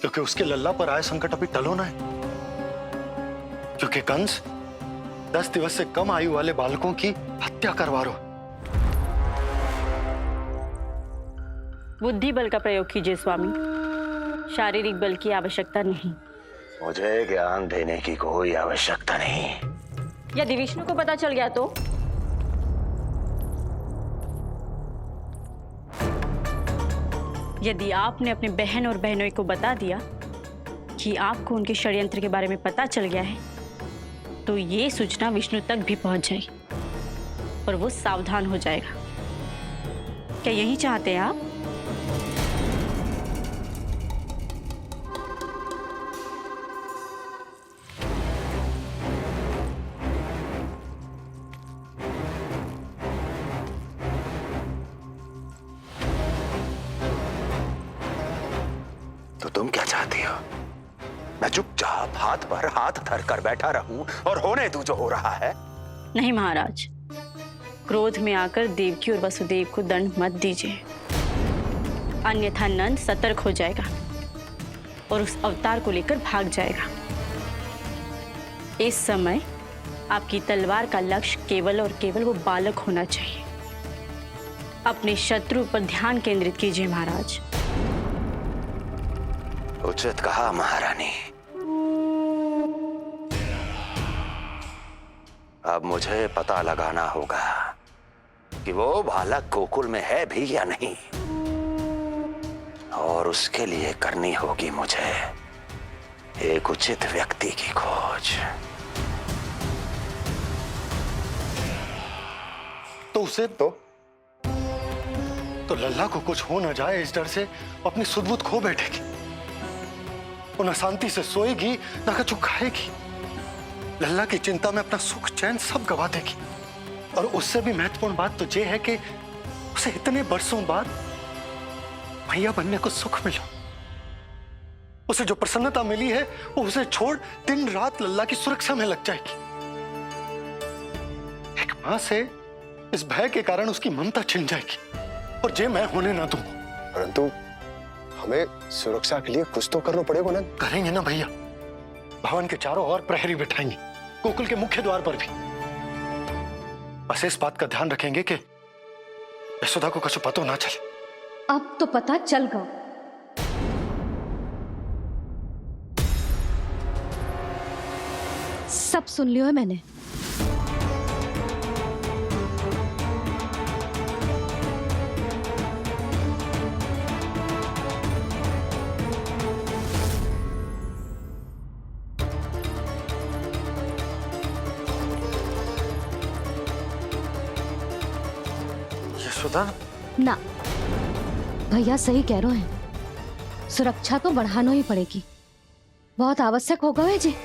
क्योंकि उसके लल्ला पर आए संकट अभी टलो ना है। क्योंकि कंस 10 दिवस से कम आयु वाले बालकों की हत्या करवा रहा। बुद्धि बल का प्रयोग कीजिए स्वामी, शारीरिक बल की आवश्यकता नहीं। मुझे ज्ञान देने की कोई आवश्यकता नहीं। यदि विष्णु को पता चल गया तो? यदि आपने अपने बहन और बहनों को बता दिया कि आपको उनके षड्यंत्र के बारे में पता चल गया है, तो ये सूचना विष्णु तक भी पहुंच जाएगी और वो सावधान हो जाएगा। क्या यही चाहते हैं आप? तो तुम क्या चाहती हो? मैं चुपचाप हाथ पर हाथ धर कर बैठा रहूं और होने दूं जो हो रहा है? नहीं महाराज, क्रोध में आकर देवकी और वसुदेव को दंड मत दीजिए, अन्यथा नंद सतर्क हो जाएगा और उस अवतार को लेकर भाग जाएगा। इस समय आपकी तलवार का लक्ष्य केवल और केवल वो बालक होना चाहिए। अपने शत्रु पर ध्यान केंद्रित कीजिए महाराज। उचित कहा महारानी। अब मुझे पता लगाना होगा कि वो बालक गोकुल में है भी या नहीं, और उसके लिए करनी होगी मुझे एक उचित व्यक्ति की खोज। तो उसे तो लल्ला को कुछ हो न जाए, इस डर से अपनी सुध-बुध खो बैठेगी। वो न शांति से सोएगी, न कुछ खाएगी। लल्ला की चिंता में अपना सुख चैन सब गवा देगी। और उससे भी महत्वपूर्ण बात तो ये है कि उसे इतने बरसों बाद मैया बनने को सुख मिला। उसे जो प्रसन्नता मिली है, वो उसे छोड़ दिन रात लल्ला की सुरक्षा में लग जाएगी। एक मां से इस भय के कारण उसकी ममता छिन जाएगी, और जे मैं होने ना दूं। परंतु हमें सुरक्षा के लिए कुछ तो करना पड़ेगा ना। करेंगे ना भैया। भवन के चारों ओर प्रहरी बिठाएंगे, गोकुल के मुख्य द्वार पर भी। बस इस बात का ध्यान रखेंगे कि यशोदा को कुछ पता ना चले। अब तो पता चल गया। सब सुन लियो है मैंने। यशोदा। ना, भैया सही कह रहे हैं, सुरक्षा तो बढ़ाना ही पड़ेगी, बहुत आवश्यक होगा वे जी।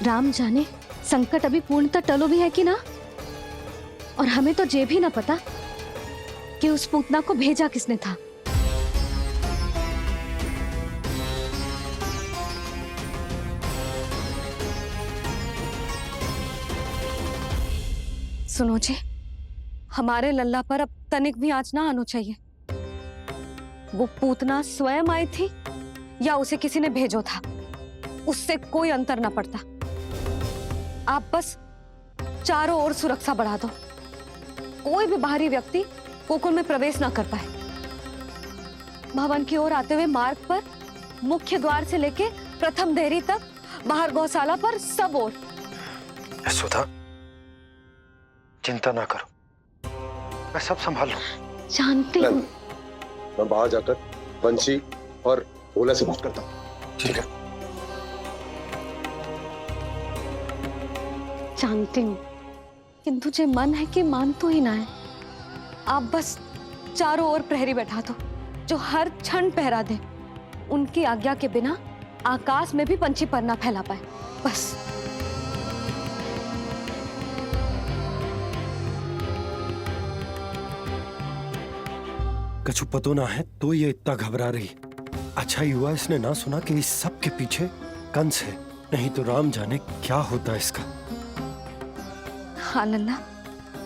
राम जाने संकट अभी पूर्णतः टलो भी है कि ना, और हमें तो ये भी ना पता कि उस पूतना को भेजा किसने था। सुनो जी, हमारे लल्ला पर अब तनिक भी आंच ना आना चाहिए। वो पूतना स्वयं आई थी या उसे किसी ने भेजो था, उससे कोई अंतर ना पड़ता। आप बस चारों ओर सुरक्षा बढ़ा दो, कोई भी बाहरी व्यक्ति गोकुल में प्रवेश ना कर पाए। भवन की ओर आते हुए मार्ग पर मुख्य द्वार से लेके प्रथम देहरी तक, बाहर गौशाला पर, सब ओर। यशोदा, चिंता ना करो, मैं सब संभाल लूं। जानती हूँ। मैं बाहर जाकर बंशी और ओला से बात करता हूँ। ठीक है। जानती हूँ, किंतु जे मन है कि मान तो ही ना है। आप बस चारों ओर प्रहरी बैठा दो, जो हर क्षण पहरा दे। उनकी आज्ञा के बिना आकाश में भी पंछी पर ना फैला पाए, बस। कछु पतो ना है तो ये इतना घबरा रही। अच्छा ही हुआ इसने ना सुना कि इस सब के पीछे कंस है, नहीं तो राम जाने क्या होता इसका। हाँ लल्ला,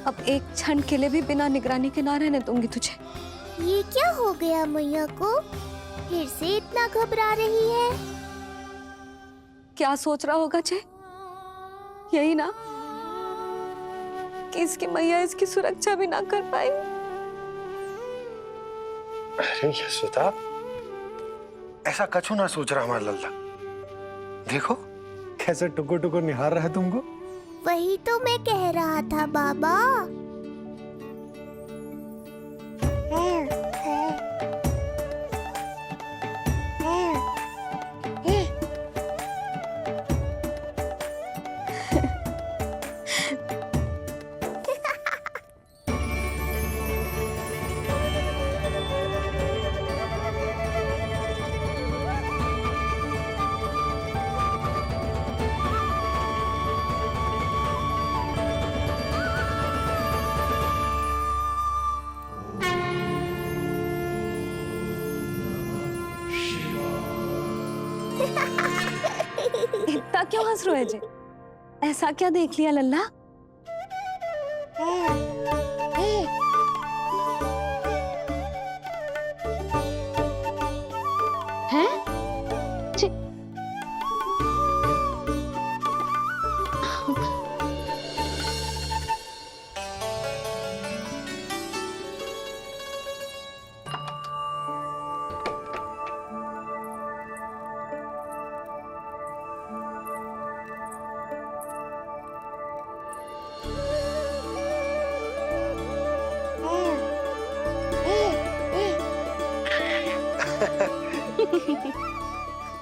अब एक क्षण के लिए भी बिना निगरानी के ना रहने दूंगी तुझे। ये क्या हो गया मैया को, फिर से इतना घबरा रही है? क्या सोच रहा होगा जे? यही ना कि इसकी मैया इसकी सुरक्षा भी ना कर पाई। अरे यशोदा, ऐसा कछु ना सोच रहा हमारा लल्ला। देखो कैसे टुकुर टुकुर निहार रहा है तुमको। वही तो मैं कह रहा था बाबा। इतना क्यों हंस रहे जे? ऐसा क्या देख लिया लल्ला? हैं?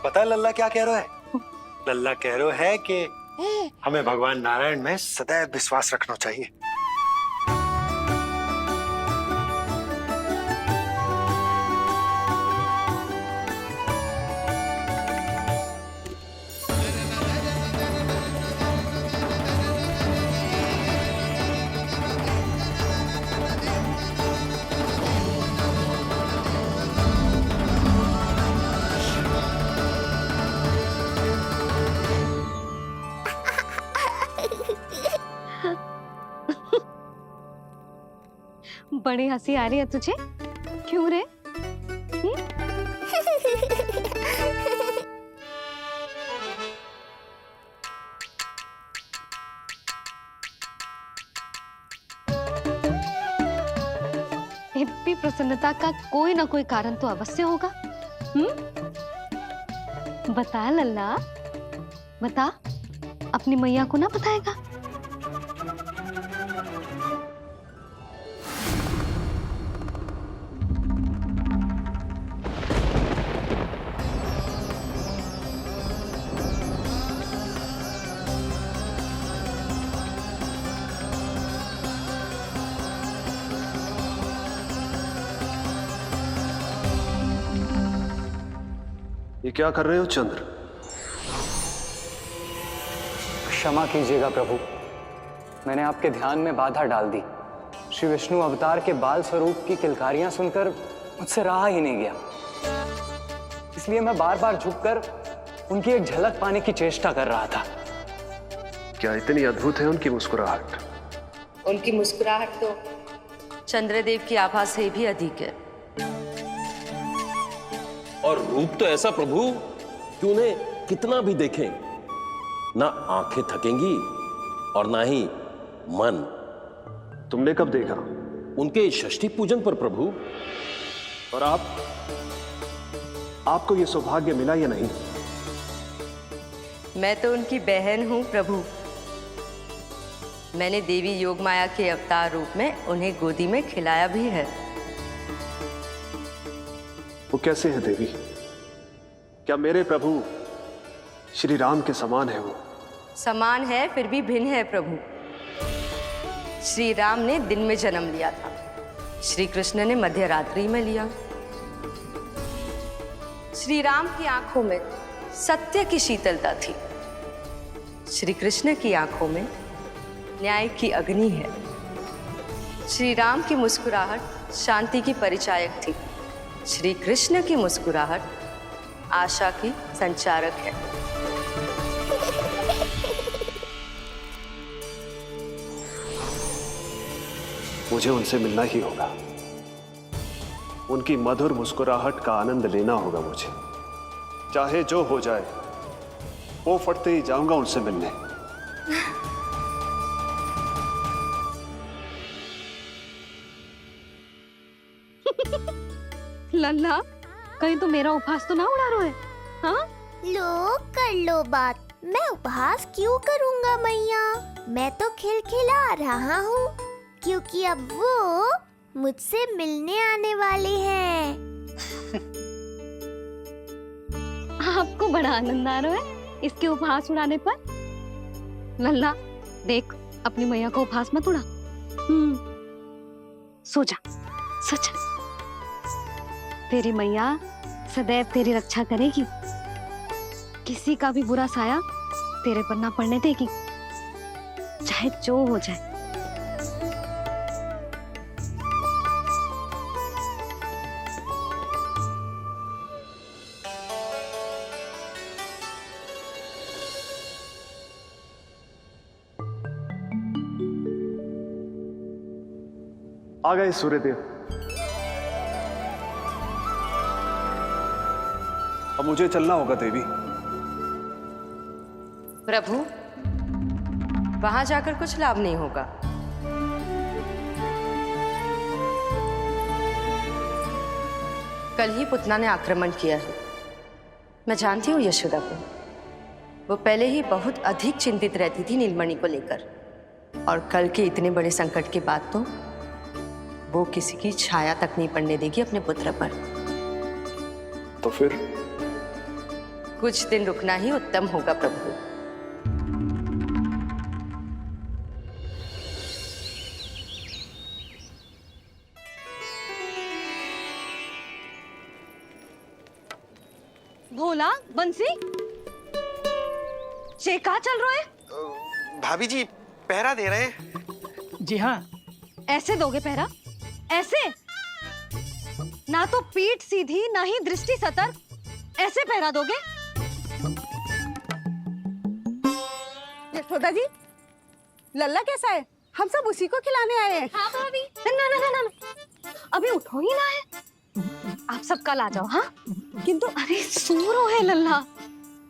पता है लल्ला क्या कह रहा है? लल्ला कह रहा है कि हमें भगवान नारायण में सदैव विश्वास रखना चाहिए। बड़ी हंसी आ रही है तुझे, क्यों रे? इतनी प्रसन्नता का कोई ना कोई कारण तो अवश्य होगा। बता लल्ला, बता, अपनी मैया को ना बताएगा? ये क्या कर रहे हो चंद्र? क्षमा कीजिएगा प्रभु, मैंने आपके ध्यान में बाधा डाल दी। श्री विष्णु अवतार के बाल स्वरूप की किलकारियां सुनकर मुझसे रहा ही नहीं गया, इसलिए मैं बार बार झुककर उनकी एक झलक पाने की चेष्टा कर रहा था। क्या इतनी अद्भुत है उनकी मुस्कुराहट? उनकी मुस्कुराहट तो चंद्रदेव की आभा से भी अधिक है। और रूप तो ऐसा प्रभु कि उन्हें कितना भी देखें ना आंखें थकेंगी और ना ही मन। तुमने कब देखा? उनके षष्ठी पूजन पर प्रभु। और आपको यह सौभाग्य मिला या नहीं? मैं तो उनकी बहन हूं प्रभु। मैंने देवी योगमाया के अवतार रूप में उन्हें गोदी में खिलाया भी है। वो कैसे है देवी? क्या मेरे प्रभु श्री राम के समान है वो? समान है फिर भी भिन्न है प्रभु। श्री राम ने दिन में जन्म लिया था, श्री कृष्ण ने मध्य रात्रि में लिया। श्री राम की आंखों में सत्य की शीतलता थी, श्री कृष्ण की आंखों में न्याय की अग्नि है। श्री राम की मुस्कुराहट शांति की परिचायक थी, श्री कृष्ण की मुस्कुराहट आशा की संचारक है। मुझे उनसे मिलना ही होगा, उनकी मधुर मुस्कुराहट का आनंद लेना होगा मुझे। चाहे जो हो जाए, वो फटते ही जाऊंगा उनसे मिलने। लल्ला, कहीं तो मेरा उपहास तो ना उड़ा रहे है? हाँ? लो कर लो बात, मैं उपहास क्यों करूँगा मैया? मैं तो खिलखिला रहा हूँ क्योंकि अब वो मुझसे मिलने आने वाले हैं। आपको बड़ा आनंद आ रहा है इसके उपहास उड़ाने पर? लल्ला देख, अपनी मैया को उपहास मत उड़ा। सो जा, सो जा। तेरी मैया सदैव तेरी रक्षा करेगी, किसी का भी बुरा साया तेरे पर ना पड़ने देगी, चाहे जो हो जाए। आ गए सूर्यदेव। अब मुझे चलना होगा देवी। प्रभु, वहां जाकर कुछ लाभ नहीं होगा। कल ही पुतना ने आक्रमण किया है। मैं जानती हूँ यशोदा को, वो पहले ही बहुत अधिक चिंतित रहती थी नीलमणि को लेकर, और कल के इतने बड़े संकट के बाद तो वो किसी की छाया तक नहीं पड़ने देगी अपने पुत्र पर। तो फिर कुछ दिन रुकना ही उत्तम होगा प्रभु। भोला, बंसी, ये क्या चल रहा है? भाभी जी पहरा दे रहे हैं। जी हाँ। ऐसे दोगे पहरा? ऐसे? ना तो पीठ सीधी ना ही दृष्टि सतर्क, ऐसे पहरा दोगे? यशोदा जी, लल्ला कैसा है? हम सब उसी को खिलाने आए हैं। हाँ भाभी। ना ना ना ना, अभी उठो ही ना है। आप सब कल आ जाओ। हाँ, किंतु अरे सूरो है लल्ला,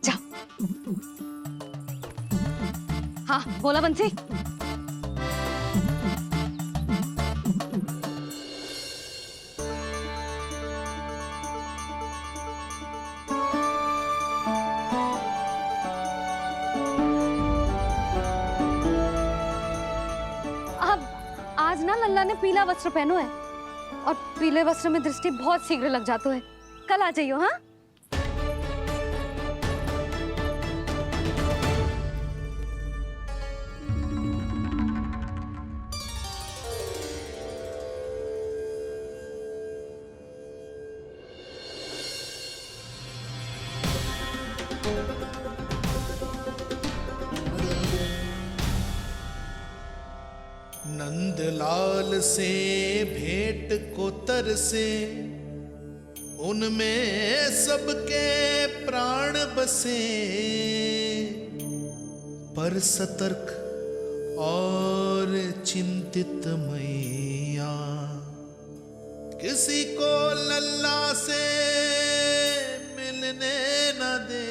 जाओ। हाँ बोला बंसी। आज ना लल्ला ने पीला वस्त्र पहनो है, और पीले वस्त्र में दृष्टि बहुत शीघ्र लग जातो है। कल आ जाइयो। हाँ, से भेंट को तरसे, उनमें सबके प्राण बसे, पर सतर्क और चिंतित मैया किसी को लल्ला से मिलने न दे।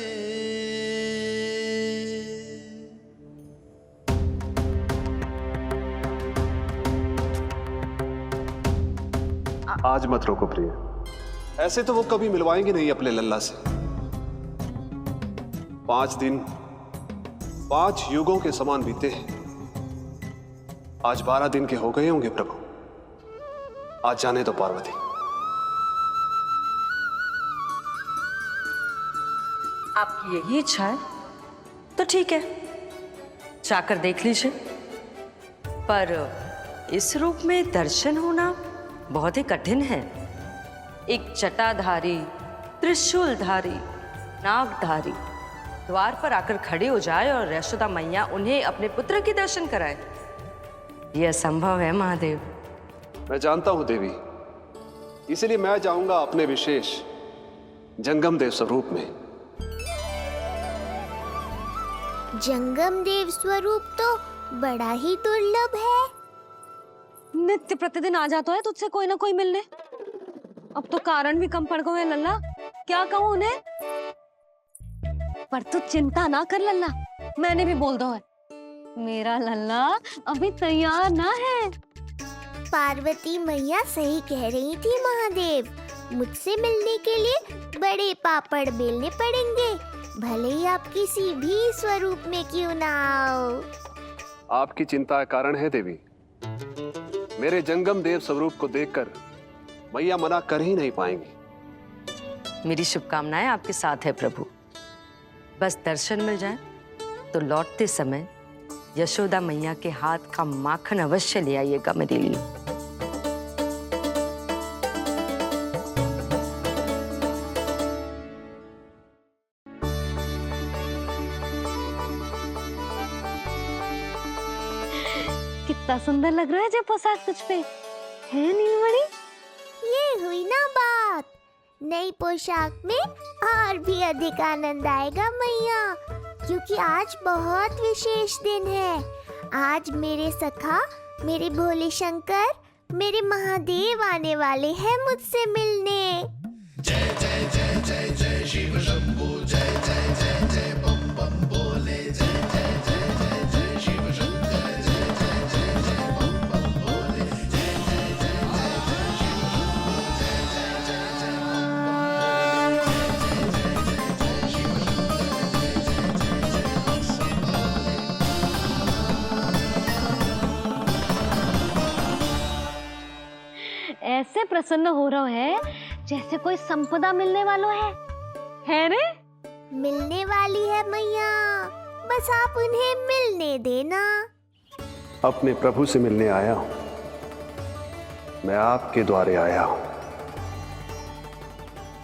आज मत रोको प्रिय, ऐसे तो वो कभी मिलवाएंगे नहीं अपने लल्ला से। 5 दिन 5 युगों के समान बीते हैं, आज 12 दिन के हो गए होंगे प्रभु। आज जाने तो पार्वती। आपकी यही इच्छा है तो ठीक है, जाकर देख लीजिए, पर इस रूप में दर्शन होना बहुत ही कठिन है। एक जटाधारी, त्रिशूलधारी, नागधारी द्वार पर आकर खड़े हो जाए और यशोदा मैया उन्हें अपने पुत्र के दर्शन कराए, यह असंभव है महादेव। मैं जानता हूं देवी, इसलिए मैं जाऊंगा अपने विशेष जंगम देव स्वरूप में। जंगम देव स्वरूप तो बड़ा ही दुर्लभ है। नित्य प्रतिदिन आ जाता है तुझसे कोई ना कोई मिलने। अब तो कारण भी कम पड़ गए लल्ला, क्या कहूँ उन्हें। पर तू चिंता ना कर लल्ला, मैंने भी बोल दो है, मेरा लल्ला अभी तैयार ना है। पार्वती मैया सही कह रही थी महादेव, मुझसे मिलने के लिए बड़े पापड़ बेलने पड़ेंगे, भले ही आप किसी भी स्वरूप में क्यों ना आओ। आपकी चिंता का कारण है देवी, मेरे जंगम देव स्वरूप को देखकर मैया मना कर ही नहीं पाएंगी। मेरी शुभकामनाएं आपके साथ है प्रभु, बस दर्शन मिल जाए तो लौटते समय यशोदा मैया के हाथ का माखन अवश्य ले आइएगा मेरे लिए। कितना सुंदर लग रहा है जब पोशाक तुझ पे है नीलमणि। ये हुई ना बात, नई पोशाक में और भी अधिक आनंद आएगा मैया, क्योंकि आज बहुत विशेष दिन है। आज मेरे सखा, मेरे भोले शंकर, मेरे महादेव आने वाले हैं मुझसे मिलने। जय जय जय जय जय शिव शंभो, जय जय जय जय बम बम बोले, जय जय जय जय जय शिव शंकर, जय जय जय जय बम बम बोले, जय जय जय जय जय शिव शंभो, जय जय जय जय बम बम बोले, जय जय जय जय शिव शंकर, जय जय जय जय ऐसे प्रसन्न हो रहा है जैसे कोई संपदा मिलने वाला है रे? मिलने वाली है मैया, बस आप उन्हें मिलने देना। अपने प्रभु से मिलने आया हूं, मैं आपके द्वारे आया हूं,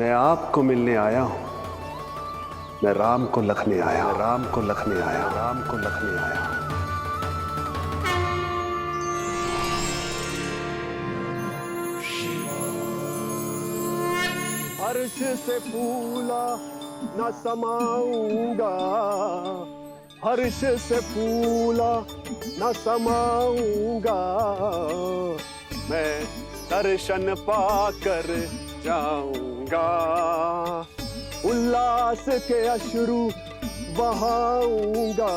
मैं आपको मिलने आया हूं, मैं राम को लखने आया हूं, राम को लखने आया हूं, राम को लखने आया हूं। हर्ष से फूला न समाऊंगा, हर्ष से फूला न समाऊंगा, मैं दर्शन पाकर जाऊंगा, उल्लास के अश्रु बहाऊंगा,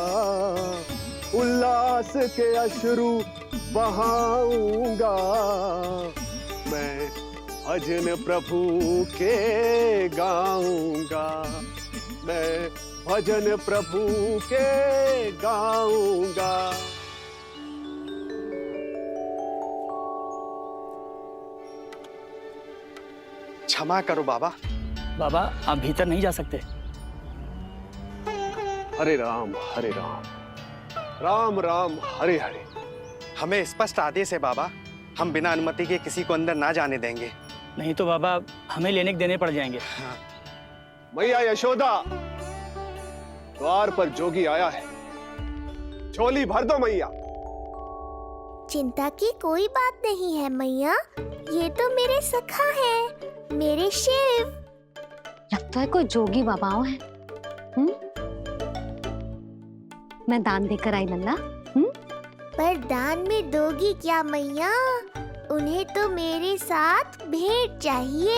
उल्लास के अश्रु बहाऊंगा, मैं भजन प्रभु के गाऊंगा, मैं भजन प्रभु के गाऊंगा। क्षमा करो बाबा। बाबा आप भीतर नहीं जा सकते। हरे राम राम राम हरे हरे। हमें स्पष्ट आदेश है बाबा, हम बिना अनुमति के किसी को अंदर ना जाने देंगे। नहीं तो बाबा हमें लेने देने पड़ जाएंगे। मैया यशोदा, द्वार पर जोगी आया है, झोली भर दो मैया। चिंता की कोई बात नहीं है मैया, ये तो मेरे सखा है, मेरे शिव। लगता है कोई जोगी बाबाओं है। मैं दान देकर आई लल्ला। पर दान में दोगी क्या मैया? उन्हें तो मेरे साथ भेंट चाहिए।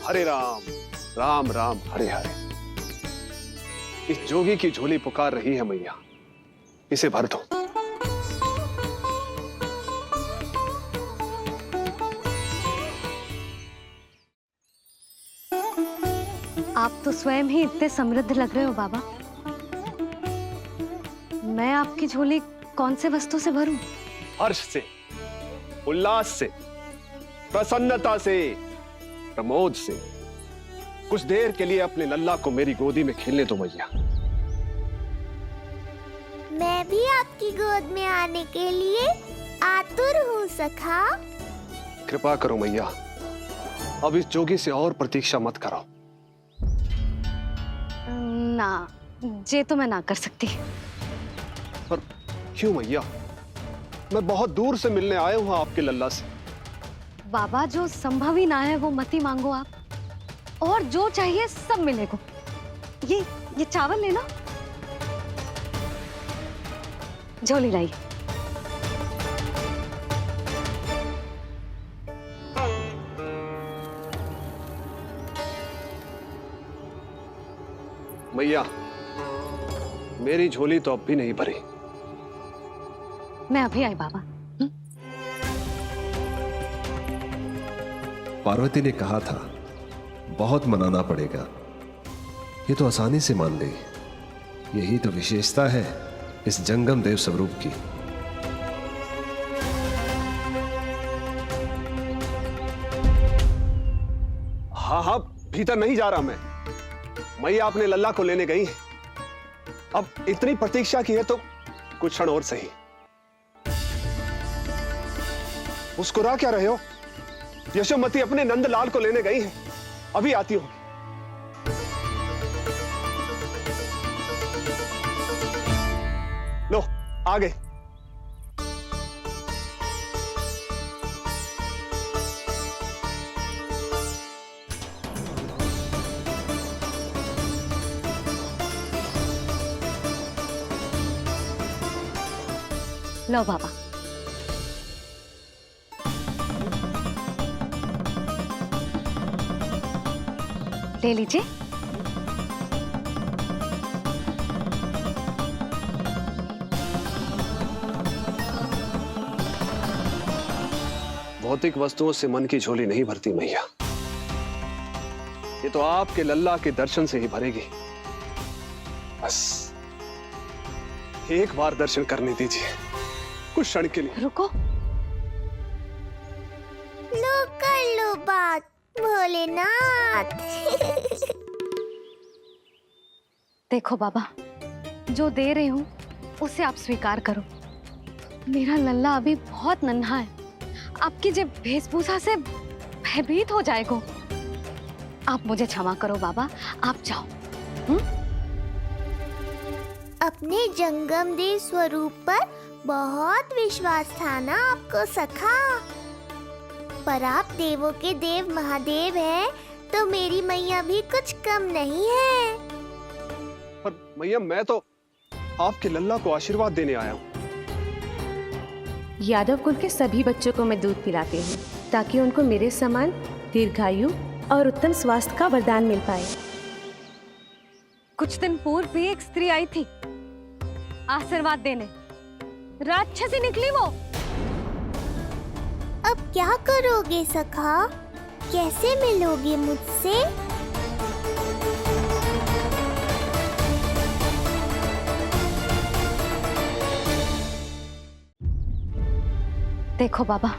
हरे राम राम राम हरे हरे। इस जोगी की झोली पुकार रही है मैया, इसे भर दो। आप तो स्वयं ही इतने समृद्ध लग रहे हो बाबा। मैं आपकी झोली कौन से वस्तु से भरूं? हर्ष से, उल्लास से, प्रसन्नता से, प्रमोद से। कुछ देर के लिए अपने लल्ला को मेरी गोदी में खेलने दो मैया। मैं भी आपकी गोद में आने के लिए आतुर हूँ सखा। कृपा करो मैया, अब इस जोगी से और प्रतीक्षा मत कराओ। ना, ये तो मैं ना कर सकती। पर क्यों मैया? मैं बहुत दूर से मिलने आया हूँ आपके लल्ला से। बाबा, जो संभव ही ना है वो मत ही मांगो आप, और जो चाहिए सब मिलेगा। ये चावल लेना, झोली लाई। मैया, मेरी झोली तो अब भी नहीं भरी। मैं अभी आई बाबा। पार्वती ने कहा था बहुत मनाना पड़ेगा, ये तो आसानी से मान गई। यही तो विशेषता है इस जंगम देव स्वरूप की। हाँ, भीतर नहीं जा रहा मैं। मैया अपने लल्ला को लेने गई है। अब इतनी प्रतीक्षा की है तो कुछ क्षण और सही। मुस्कुरा क्या रहे हो? यशोमती अपने नंदलाल को लेने गई है, अभी आती होगी। लो, आ गए। लो बाबा। ले लीजिए। भौतिक वस्तुओं से मन की झोली नहीं भरती मैया, ये तो आपके लल्ला के दर्शन से ही भरेगी। बस एक बार दर्शन करने दीजिए, कुछ क्षण के लिए। रुको। लो कर लो बात भोलेनाथ। देखो बाबा, जो दे रही हूँ उसे आप स्वीकार करो। मेरा लल्ला अभी बहुत नन्हा है, आपकी जब वेशभूषा से भयभीत हो जाएगा। आप मुझे क्षमा करो बाबा, आप जाओ। अपने जंगम देव स्वरूप पर बहुत विश्वास था ना आपको सखा। पर आप देवों के देव महादेव हैं, तो मेरी मैया भी कुछ कम नहीं है। पर मैया, मैं तो आपके लल्ला को आशीर्वाद देने आया हूँ। यादव कुल के सभी बच्चों को मैं दूध पिलाती हूँ, ताकि उनको मेरे समान दीर्घायु और उत्तम स्वास्थ्य का वरदान मिल पाए। कुछ दिन पूर्व भी एक स्त्री आई थी आशीर्वाद देने, राक्षसी निकली वो। अब क्या करोगे सखा? कैसे मिलोगे मुझसे? देखो बाबा,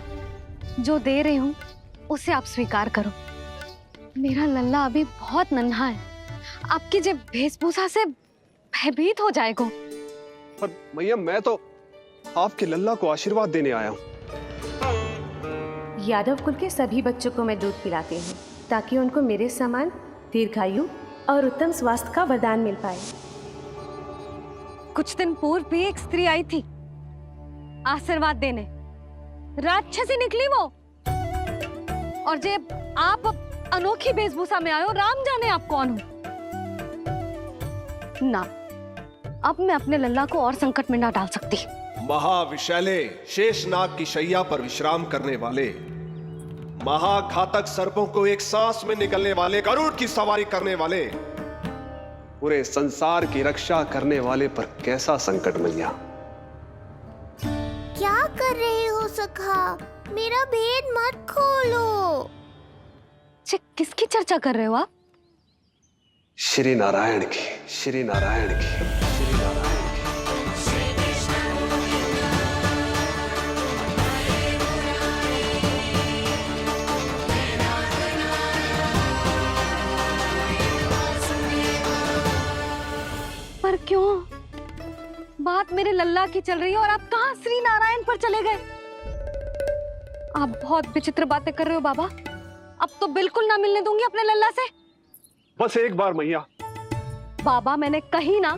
जो दे रही हूँ उसे आप स्वीकार करो। मेरा लल्ला अभी बहुत नन्हा है, आपकी जब वेशभूषा से भयभीत हो जाएगा। पर मैया मैं तो आपके लल्ला को आशीर्वाद देने आया हूँ। यादव कुल के सभी बच्चों को मैं दूध पिलाती हूँ ताकि उनको मेरे समान दीर्घायु और उत्तम स्वास्थ्य का वरदान मिल पाए। कुछ दिन पूर्व भी एक स्त्री आई थी आशीर्वाद देने, राक्षसी निकली वो। और जब आप अनोखी वेशभूषा में आए हो, राम जाने आप कौन हो। ना, अब मैं अपने लल्ला को और संकट में ना डाल सकती। महाविशैले शेषनाग की शैया पर विश्राम करने वाले, महाघातक सर्पों को एक सांस में निकलने वाले, गरुड़ की सवारी करने वाले, पूरे संसार की रक्षा करने वाले पर कैसा संकट मैया। क्या कर रहे हो सखा? मेरा भेद मत खोलो। किसकी चर्चा कर रहे हो आप? श्री नारायण की, श्री नारायण की, श्री नारायण की। पर क्यों? बात मेरे लल्ला की चल रही है और आप कहां श्री नारायण पर चले गए? आप बहुत विचित्र बातें कर रहे हो बाबा। अब तो बिल्कुल ना मिलने दूंगी अपने लल्ला से। बस एक बार मैया। बाबा मैंने कही ना,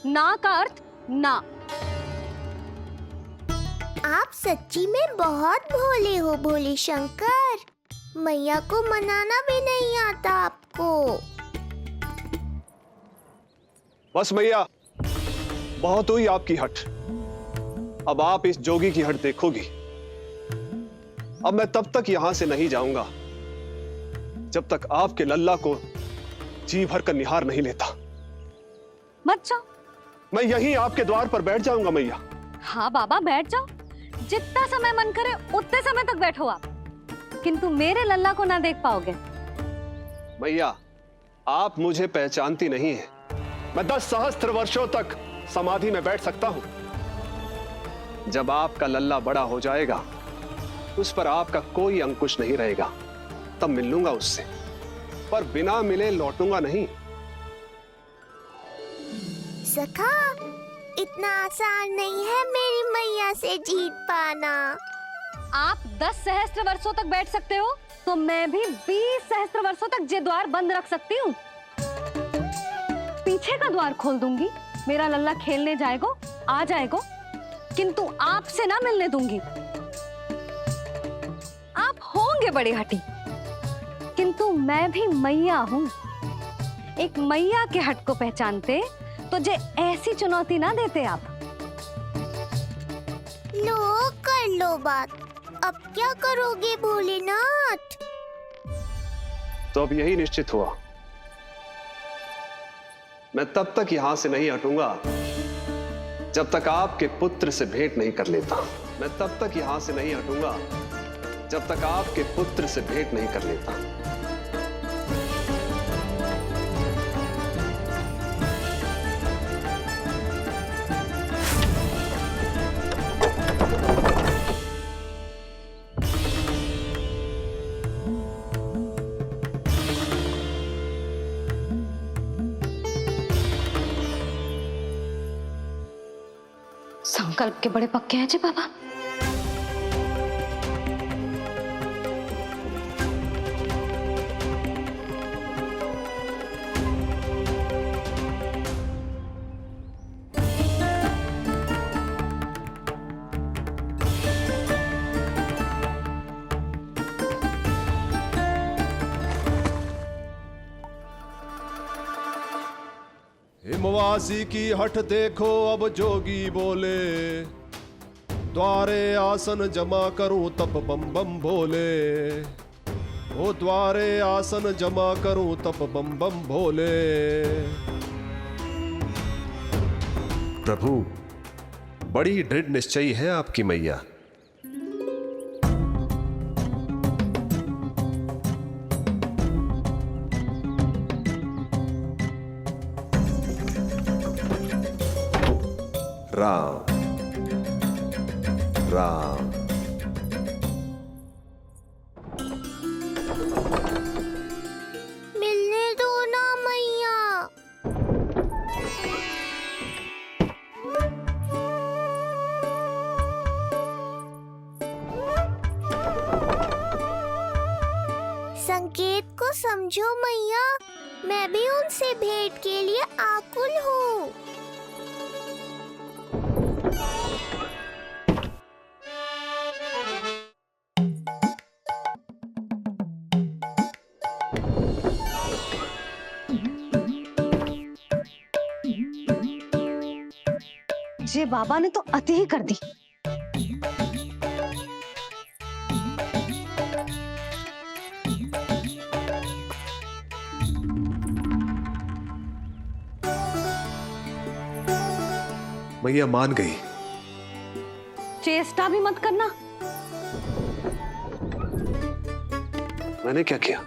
ना का अर्थ ना। आप सच्ची में बहुत भोले हो भोले शंकर। मैया को मनाना भी नहीं आता आपको। बस मैया, बहुत हुई आपकी हट। अब आप इस जोगी की हट देखोगी। अब मैं तब तक यहां से नहीं जाऊंगा जब तक आपके लल्ला को जी भर कर निहार नहीं लेता। मत जाओ। मैं यहीं आपके द्वार पर बैठ जाऊंगा मैया। हाँ बाबा बैठ जाओ, जितना समय मन करे उतने समय तक बैठो आप, किंतु मेरे लल्ला को ना देख पाओगे। मैया, आप मुझे पहचानती नहीं है। मैं 10 सहस्त्र वर्षों तक समाधि में बैठ सकता हूं। जब आपका लल्ला बड़ा हो जाएगा, उस पर आपका कोई अंकुश नहीं रहेगा, तब मिल लूंगा उससे, पर बिना मिले लौटूंगा नहीं। सखा, इतना आसान नहीं है मेरी मैया से जीत पाना। आप 10 सहस्त्र वर्षों तक बैठ सकते हो, तो मैं भी 20 सहस्त्र वर्षों तक ये द्वार बंद रख सकती हूँ। पीछे का द्वार खोल दूंगी, मेरा लल्ला खेलने जाएगो, आ जाएगो, किंतु आपसे ना मिलने दूंगी। आप होंगे बड़ी हठी, किंतु मैं भी मैया हूँ। एक मैया के हट को पहचानते तो जे ऐसी चुनौती ना देते आप। लो कर लो बात। अब क्या करोगे भोलेनाथ? तो अब यही निश्चित हुआ, मैं तब तक यहां से नहीं हटूंगा जब तक आपके पुत्र से भेंट नहीं कर लेता। मैं तब तक यहां से नहीं हटूंगा जब तक आपके पुत्र से भेंट नहीं कर लेता। संकल्प के बड़े पक्के हैं जी बाबा। हिमवासी की हठ देखो अब जोगी बोले, द्वारे आसन जमा करूं तप बम बम भोले। ओ द्वारे आसन जमा करूं तप बम बम भोले। प्रभु, बड़ी दृढ़ निश्चयी है आपकी मैया। राम राम। मिलने दो ना मैया। समझो मैया, मैं भी उनसे भेंट के लिए आकुल हूँ। ये बाबा ने तो अति ही कर दी। मैया मान गई। चेष्टा भी मत करना। मैंने क्या किया?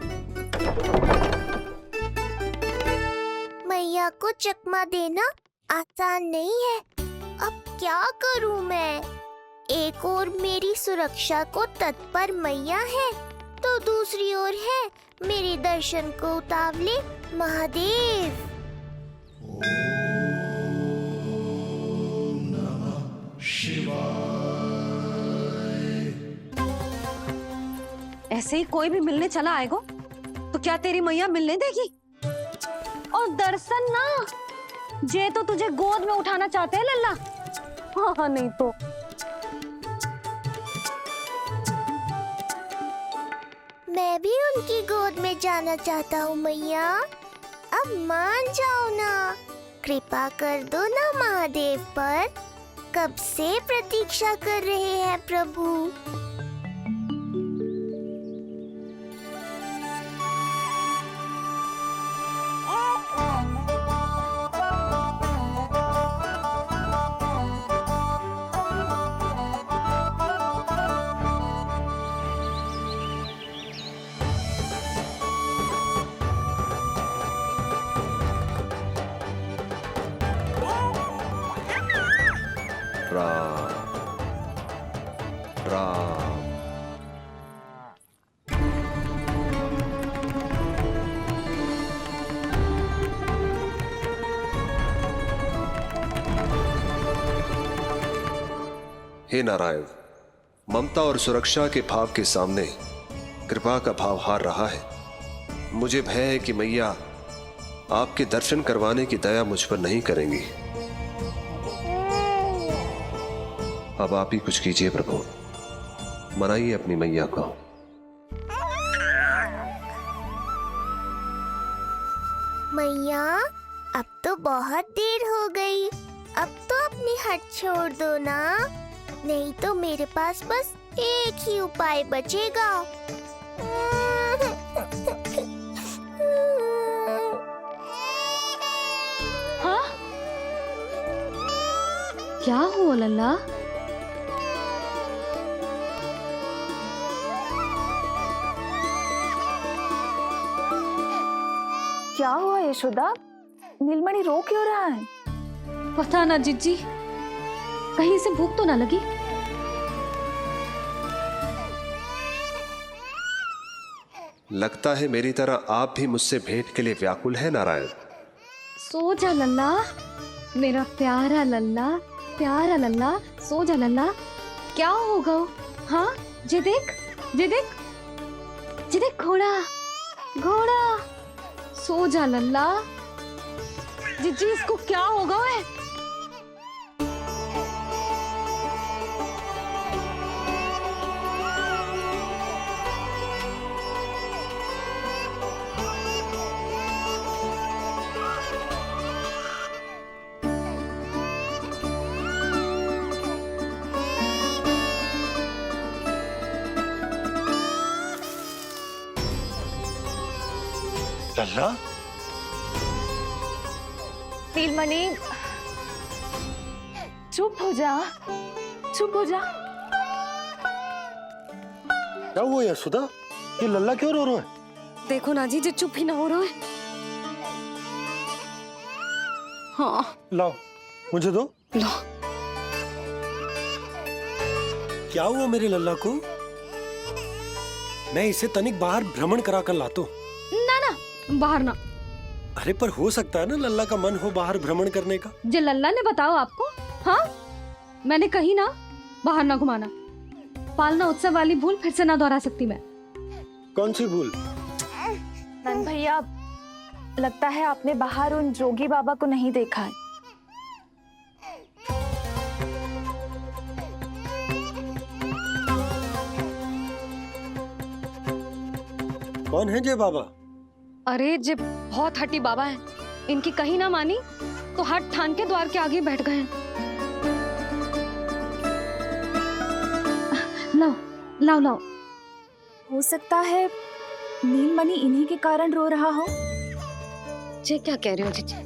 मैया को चकमा देना आसान नहीं है। अब क्या करूं मैं? एक ओर मेरी सुरक्षा को तत्पर मैया है, तो दूसरी ओर है मेरे दर्शन को उतावले महादेव। ऐसे ही कोई भी मिलने चला आएगा तो क्या तेरी मैया मिलने देगी? और दर्शन ना, जे तो तुझे गोद में उठाना चाहते हैं लल्ला। हाँ नहीं तो मैं भी उनकी गोद में जाना चाहता हूँ मैया। अब मान जाओ ना, कृपा कर दो ना महादेव पर। कब से प्रतीक्षा कर रहे हैं प्रभु। राम राम। हे नारायण, ममता और सुरक्षा के भाव के सामने कृपा का भाव हार रहा है। मुझे भय है कि मैया आपके दर्शन करवाने की दया मुझ पर नहीं करेंगी। अब आप ही कुछ कीजिए प्रभु, मनाइए अपनी मैया को। मैया, अब तो बहुत देर हो गई। अब तो अपनी हट छोड़ दो ना, नहीं तो मेरे पास बस एक ही उपाय बचेगा। हाँ? क्या हुआ लल्ला? क्या हुआ यशोदा? नीलमणि रो क्यों रहा है? पता ना जीजी, कहीं से भूख तो ना लगी। लगता है मेरी तरह आप भी मुझसे भेंट के लिए व्याकुल है नारायण। सो जा लल्ला, मेरा प्यारा लल्ला, प्यारा लल्ला, सो जा लल्ला। क्या होगा? हाँ, जे देख, जे देख, जे देख, घोड़ा, घोड़ा। सो जा लल्ला। जीजी, इसको क्या होगा? है लल्ला, नीलमणि, चुप हो जा, चुप हो जा। क्या हुआ यशोदा? ये लल्ला क्यों रो रहा है? देखो ना जी, चुप ही ना हो रहा है। हाँ, लाओ, मुझे दो। लो। क्या हुआ मेरे लल्ला को? मैं इसे तनिक बाहर भ्रमण करा कर लाता हूं। ना ना, बाहर ना। अरे पर हो सकता है ना लल्ला का मन हो बाहर भ्रमण करने का। जे लल्ला ने बताओ आपको? हाँ, मैंने कही ना बाहर ना घुमाना। पालना उत्सव वाली भूल फिर से ना दोहरा सकती मैं। कौन सी भूल? नंद भैया, लगता है आपने बाहर उन जोगी बाबा को नहीं देखा है। कौन है जे बाबा? अरे जे बहुत हट्टी बाबा है, इनकी कहीं ना मानी तो हट ठान के द्वार के आगे बैठ गए। लाओ लाओ लाओ। हो सकता है नीलमणि इन्हीं के कारण रो रहा हो। जे क्या कह रहे हो जीजी?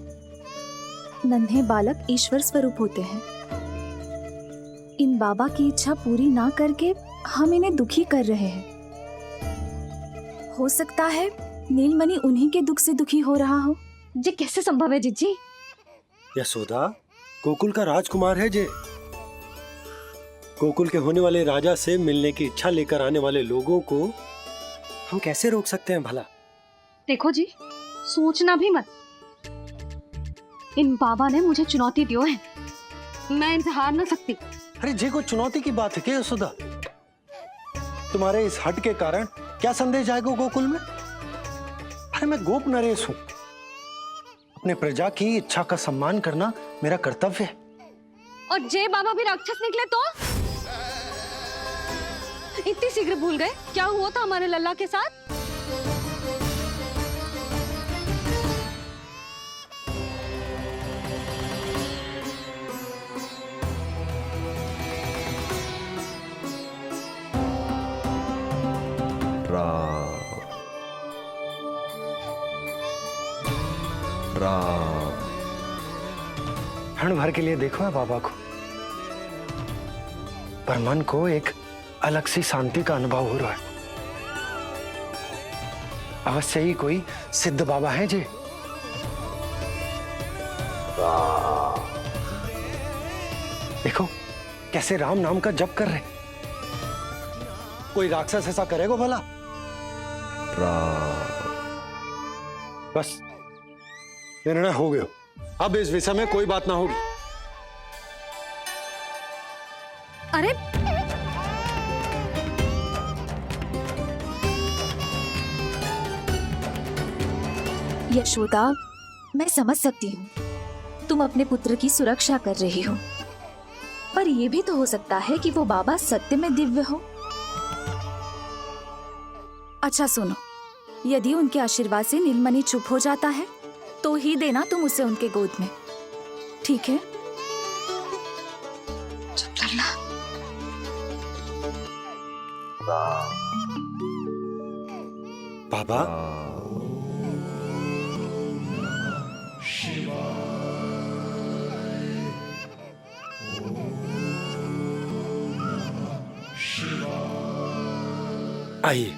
नन्हे बालक ईश्वर स्वरूप होते हैं। इन बाबा की इच्छा पूरी ना करके हम इन्हें दुखी कर रहे हैं। हो सकता है नीलमणि उन्हीं के दुख से दुखी हो रहा हो। जे कैसे संभव है जीजी? यशोदा, गोकुल का राजकुमार है जे। गोकुल के होने वाले राजा से मिलने की इच्छा लेकर आने वाले लोगों को हम कैसे रोक सकते हैं भला? देखो जी, सोचना भी मत। इन बाबा ने मुझे चुनौती दियो है, मैं इनसे हार ना सकती। अरे जे को चुनौती की बात है क्या यशोदा? तुम्हारे इस हट के कारण क्या संदेश जाएगा गोकुल में? अरे मैं गोप नरेश हूं, अपने प्रजा की इच्छा का सम्मान करना मेरा कर्तव्य है। और जे बाबा भी राक्षस निकले तो? इतनी शीघ्र भूल गए क्या हुआ था हमारे लल्ला के साथ? क्षण भर के लिए देखो है बाबा को, पर मन को एक अलग सी शांति का अनुभव हो रहा है। अवश्य ही कोई सिद्ध बाबा है जी। देखो कैसे राम नाम का जप कर रहे। कोई राक्षस ऐसा करेगा भला? बस निर्णय हो गया, अब इस विषय में कोई बात ना होगी। अरे यशोदा, मैं समझ सकती हूँ तुम अपने पुत्र की सुरक्षा कर रही हो, पर यह भी तो हो सकता है कि वो बाबा सत्य में दिव्य हो। अच्छा सुनो, यदि उनके आशीर्वाद से नीलमणि चुप हो जाता है तो ही देना तुम उसे उनके गोद में, ठीक है? चुप करना। बाबा, आइए।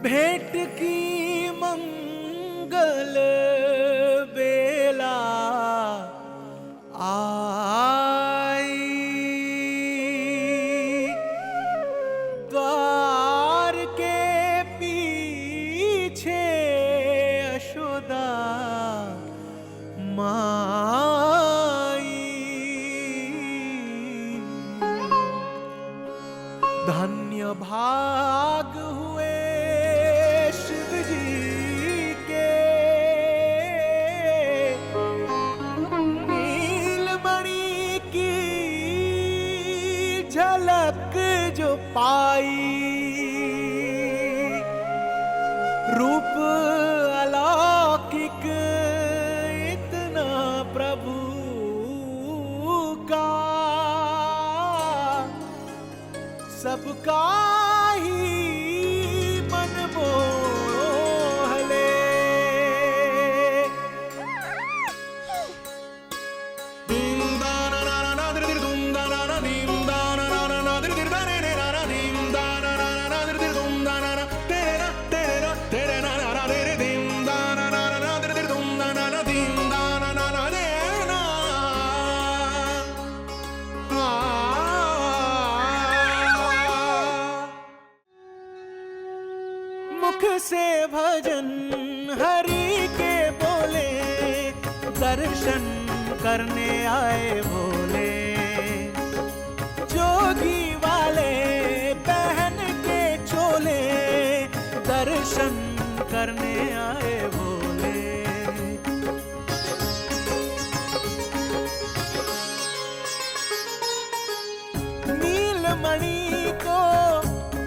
भेंट की मंगल बेला आई, द्वार के पीछे यशोदा माई, धन्य भाग हुए शिव जी के, नीलमणि की झलक जो पाई, रूप अलौकिक इतना प्रभु का, सबका ही मन मोह ले। मुख से भजन हरि के बोले, दर्शन करने आए भोले। जोगी वाले पहन के चोले, दर्शन करने आए भोले। नीलमणि को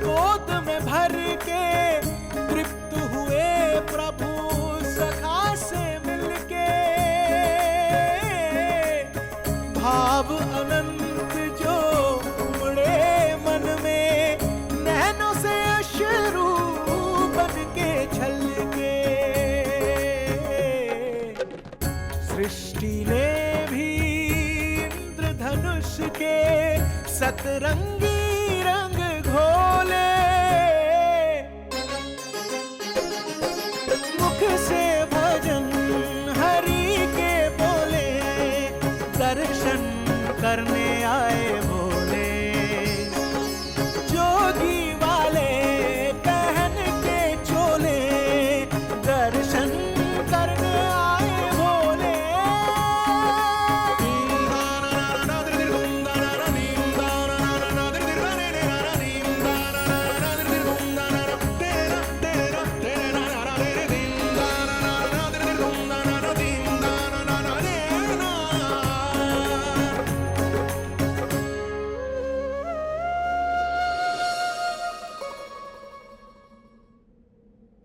गोद में भर के तृप्त हुए प्रभु सखा से मिलके। भाव अनंत जो उमड़े मन में, नैनों से अश्रु बन के छलके। सृष्टि ने भी इंद्रधनुष के सतरंगी रंग घोले। मुख से भजन हरि के बोले, दर्शन करने आए भोले। जोगी वाले पहन के चोले, दर्शन करने आए भोले।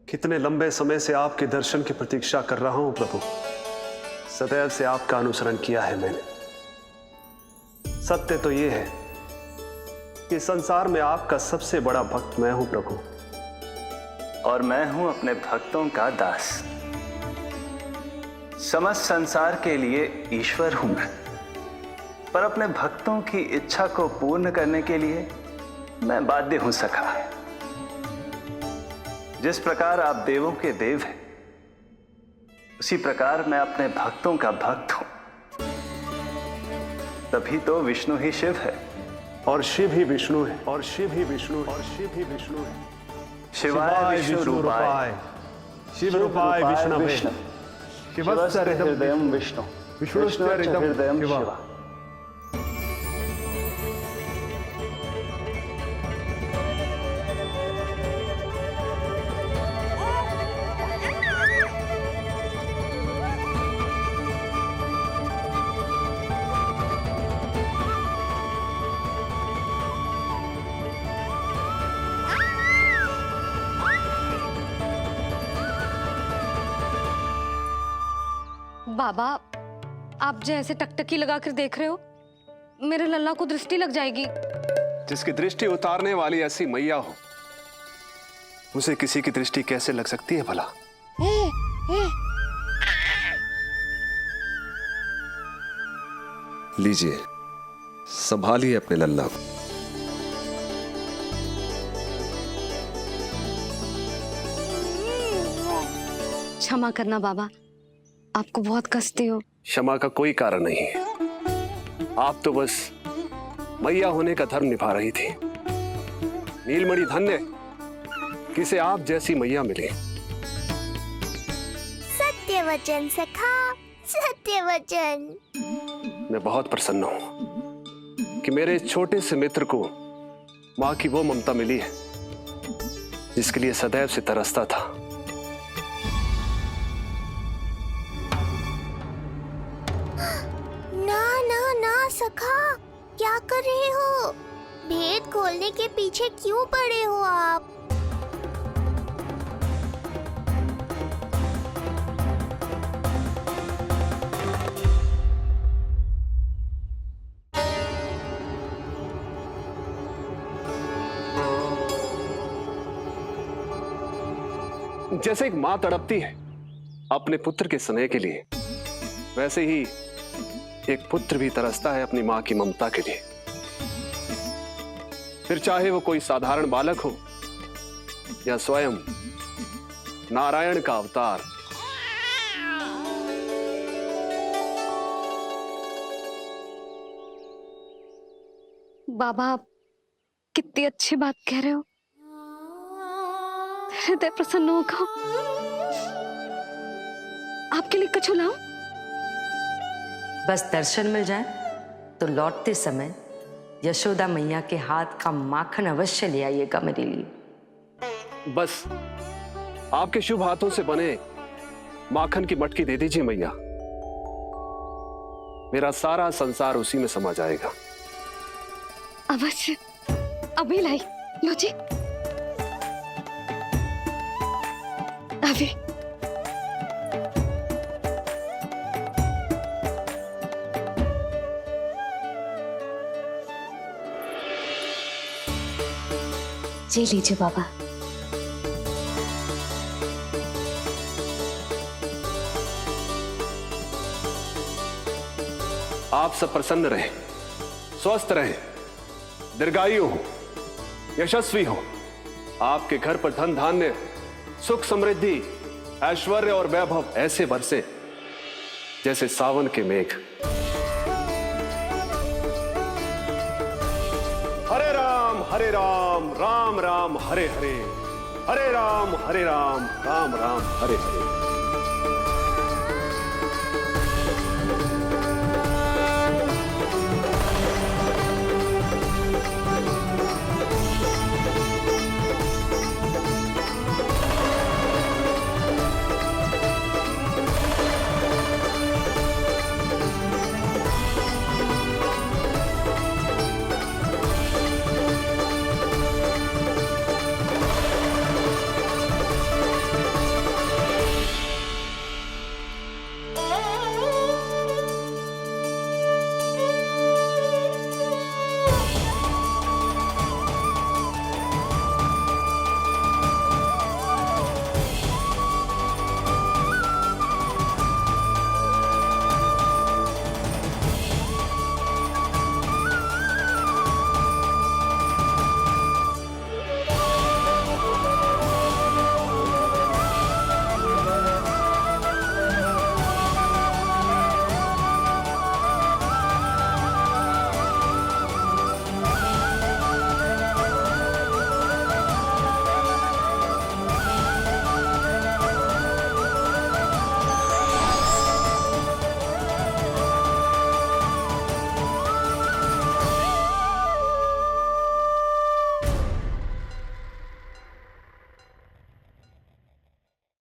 कितने लंबे समय से आपके दर्शन की प्रतीक्षा कर रहा हूं प्रभु। सदैव से आपका अनुसरण किया है मैंने। सत्य तो यह है कि संसार में आपका सबसे बड़ा भक्त मैं हूं प्रभु, और मैं हूं अपने भक्तों का दास। समस्त संसार के लिए ईश्वर हूं मैं, पर अपने भक्तों की इच्छा को पूर्ण करने के लिए मैं बाध्य हूं सखा। जिस प्रकार आप देवों के देव हैं, उसी प्रकार मैं अपने भक्तों का भक्त हूं। तभी तो विष्णु ही शिव है, और शिव ही विष्णु है, और शिव ही विष्णु है, और शिव ही विष्णु है। शिवाय विष्णु रूपाय, शिव रूपाय विष्णवे, शिवस्य हृदयं विष्णु, विष्णुस्य हृदयं शिवा। बाबा, आप जो ऐसे टकटकी लगाकर देख रहे हो, मेरे लल्ला को दृष्टि लग जाएगी। जिसकी दृष्टि उतारने वाली ऐसी मैया हो, उसे किसी की दृष्टि कैसे लग सकती है भला? लीजिए, संभालिए अपने लल्ला को। क्षमा करना बाबा, आपको बहुत कष्ट हो। क्षमा का कोई कारण नहीं है। आप तो बस मैया होने का धर्म निभा रही थी। नीलमणि धन्य किसे आप जैसी मैया मिले। सत्य वचन सखा, सत्य वचन। मैं बहुत प्रसन्न हूं कि मेरे इस छोटे से मित्र को मां की वो ममता मिली है जिसके लिए सदैव से तरसता था। ना ना ना सखा, क्या कर रहे हो? भेद खोलने के पीछे क्यों पड़े हो आप? जैसे एक मां तड़पती है अपने पुत्र के स्नेह के लिए, वैसे ही एक पुत्र भी तरसता है अपनी मां की ममता के लिए। फिर चाहे वो कोई साधारण बालक हो या स्वयं नारायण का अवतार। बाबा, आप कितनी अच्छी बात कह रहे हो। हृदय प्रसन्न होगा। आपके लिए कछु लाऊं? बस दर्शन मिल जाए तो लौटते समय यशोदा मैया के हाथ का माखन अवश्य ले आइएगा मेरे लिए। बस आपके शुभ हाथों से बने माखन की मटकी दे दीजिए मैया, मेरा सारा संसार उसी में समा जाएगा। अवश्य, अभी लाई। लो जी, अभी। जी लीजिए बाबा। आप सब प्रसन्न रहें, स्वस्थ रहें, दीर्घायु हो, यशस्वी हो। आपके घर पर धन धान्य, सुख समृद्धि, ऐश्वर्य और वैभव ऐसे बरसे जैसे सावन के मेघ। हरे राम राम राम हरे हरे, हरे राम राम राम हरे हरे।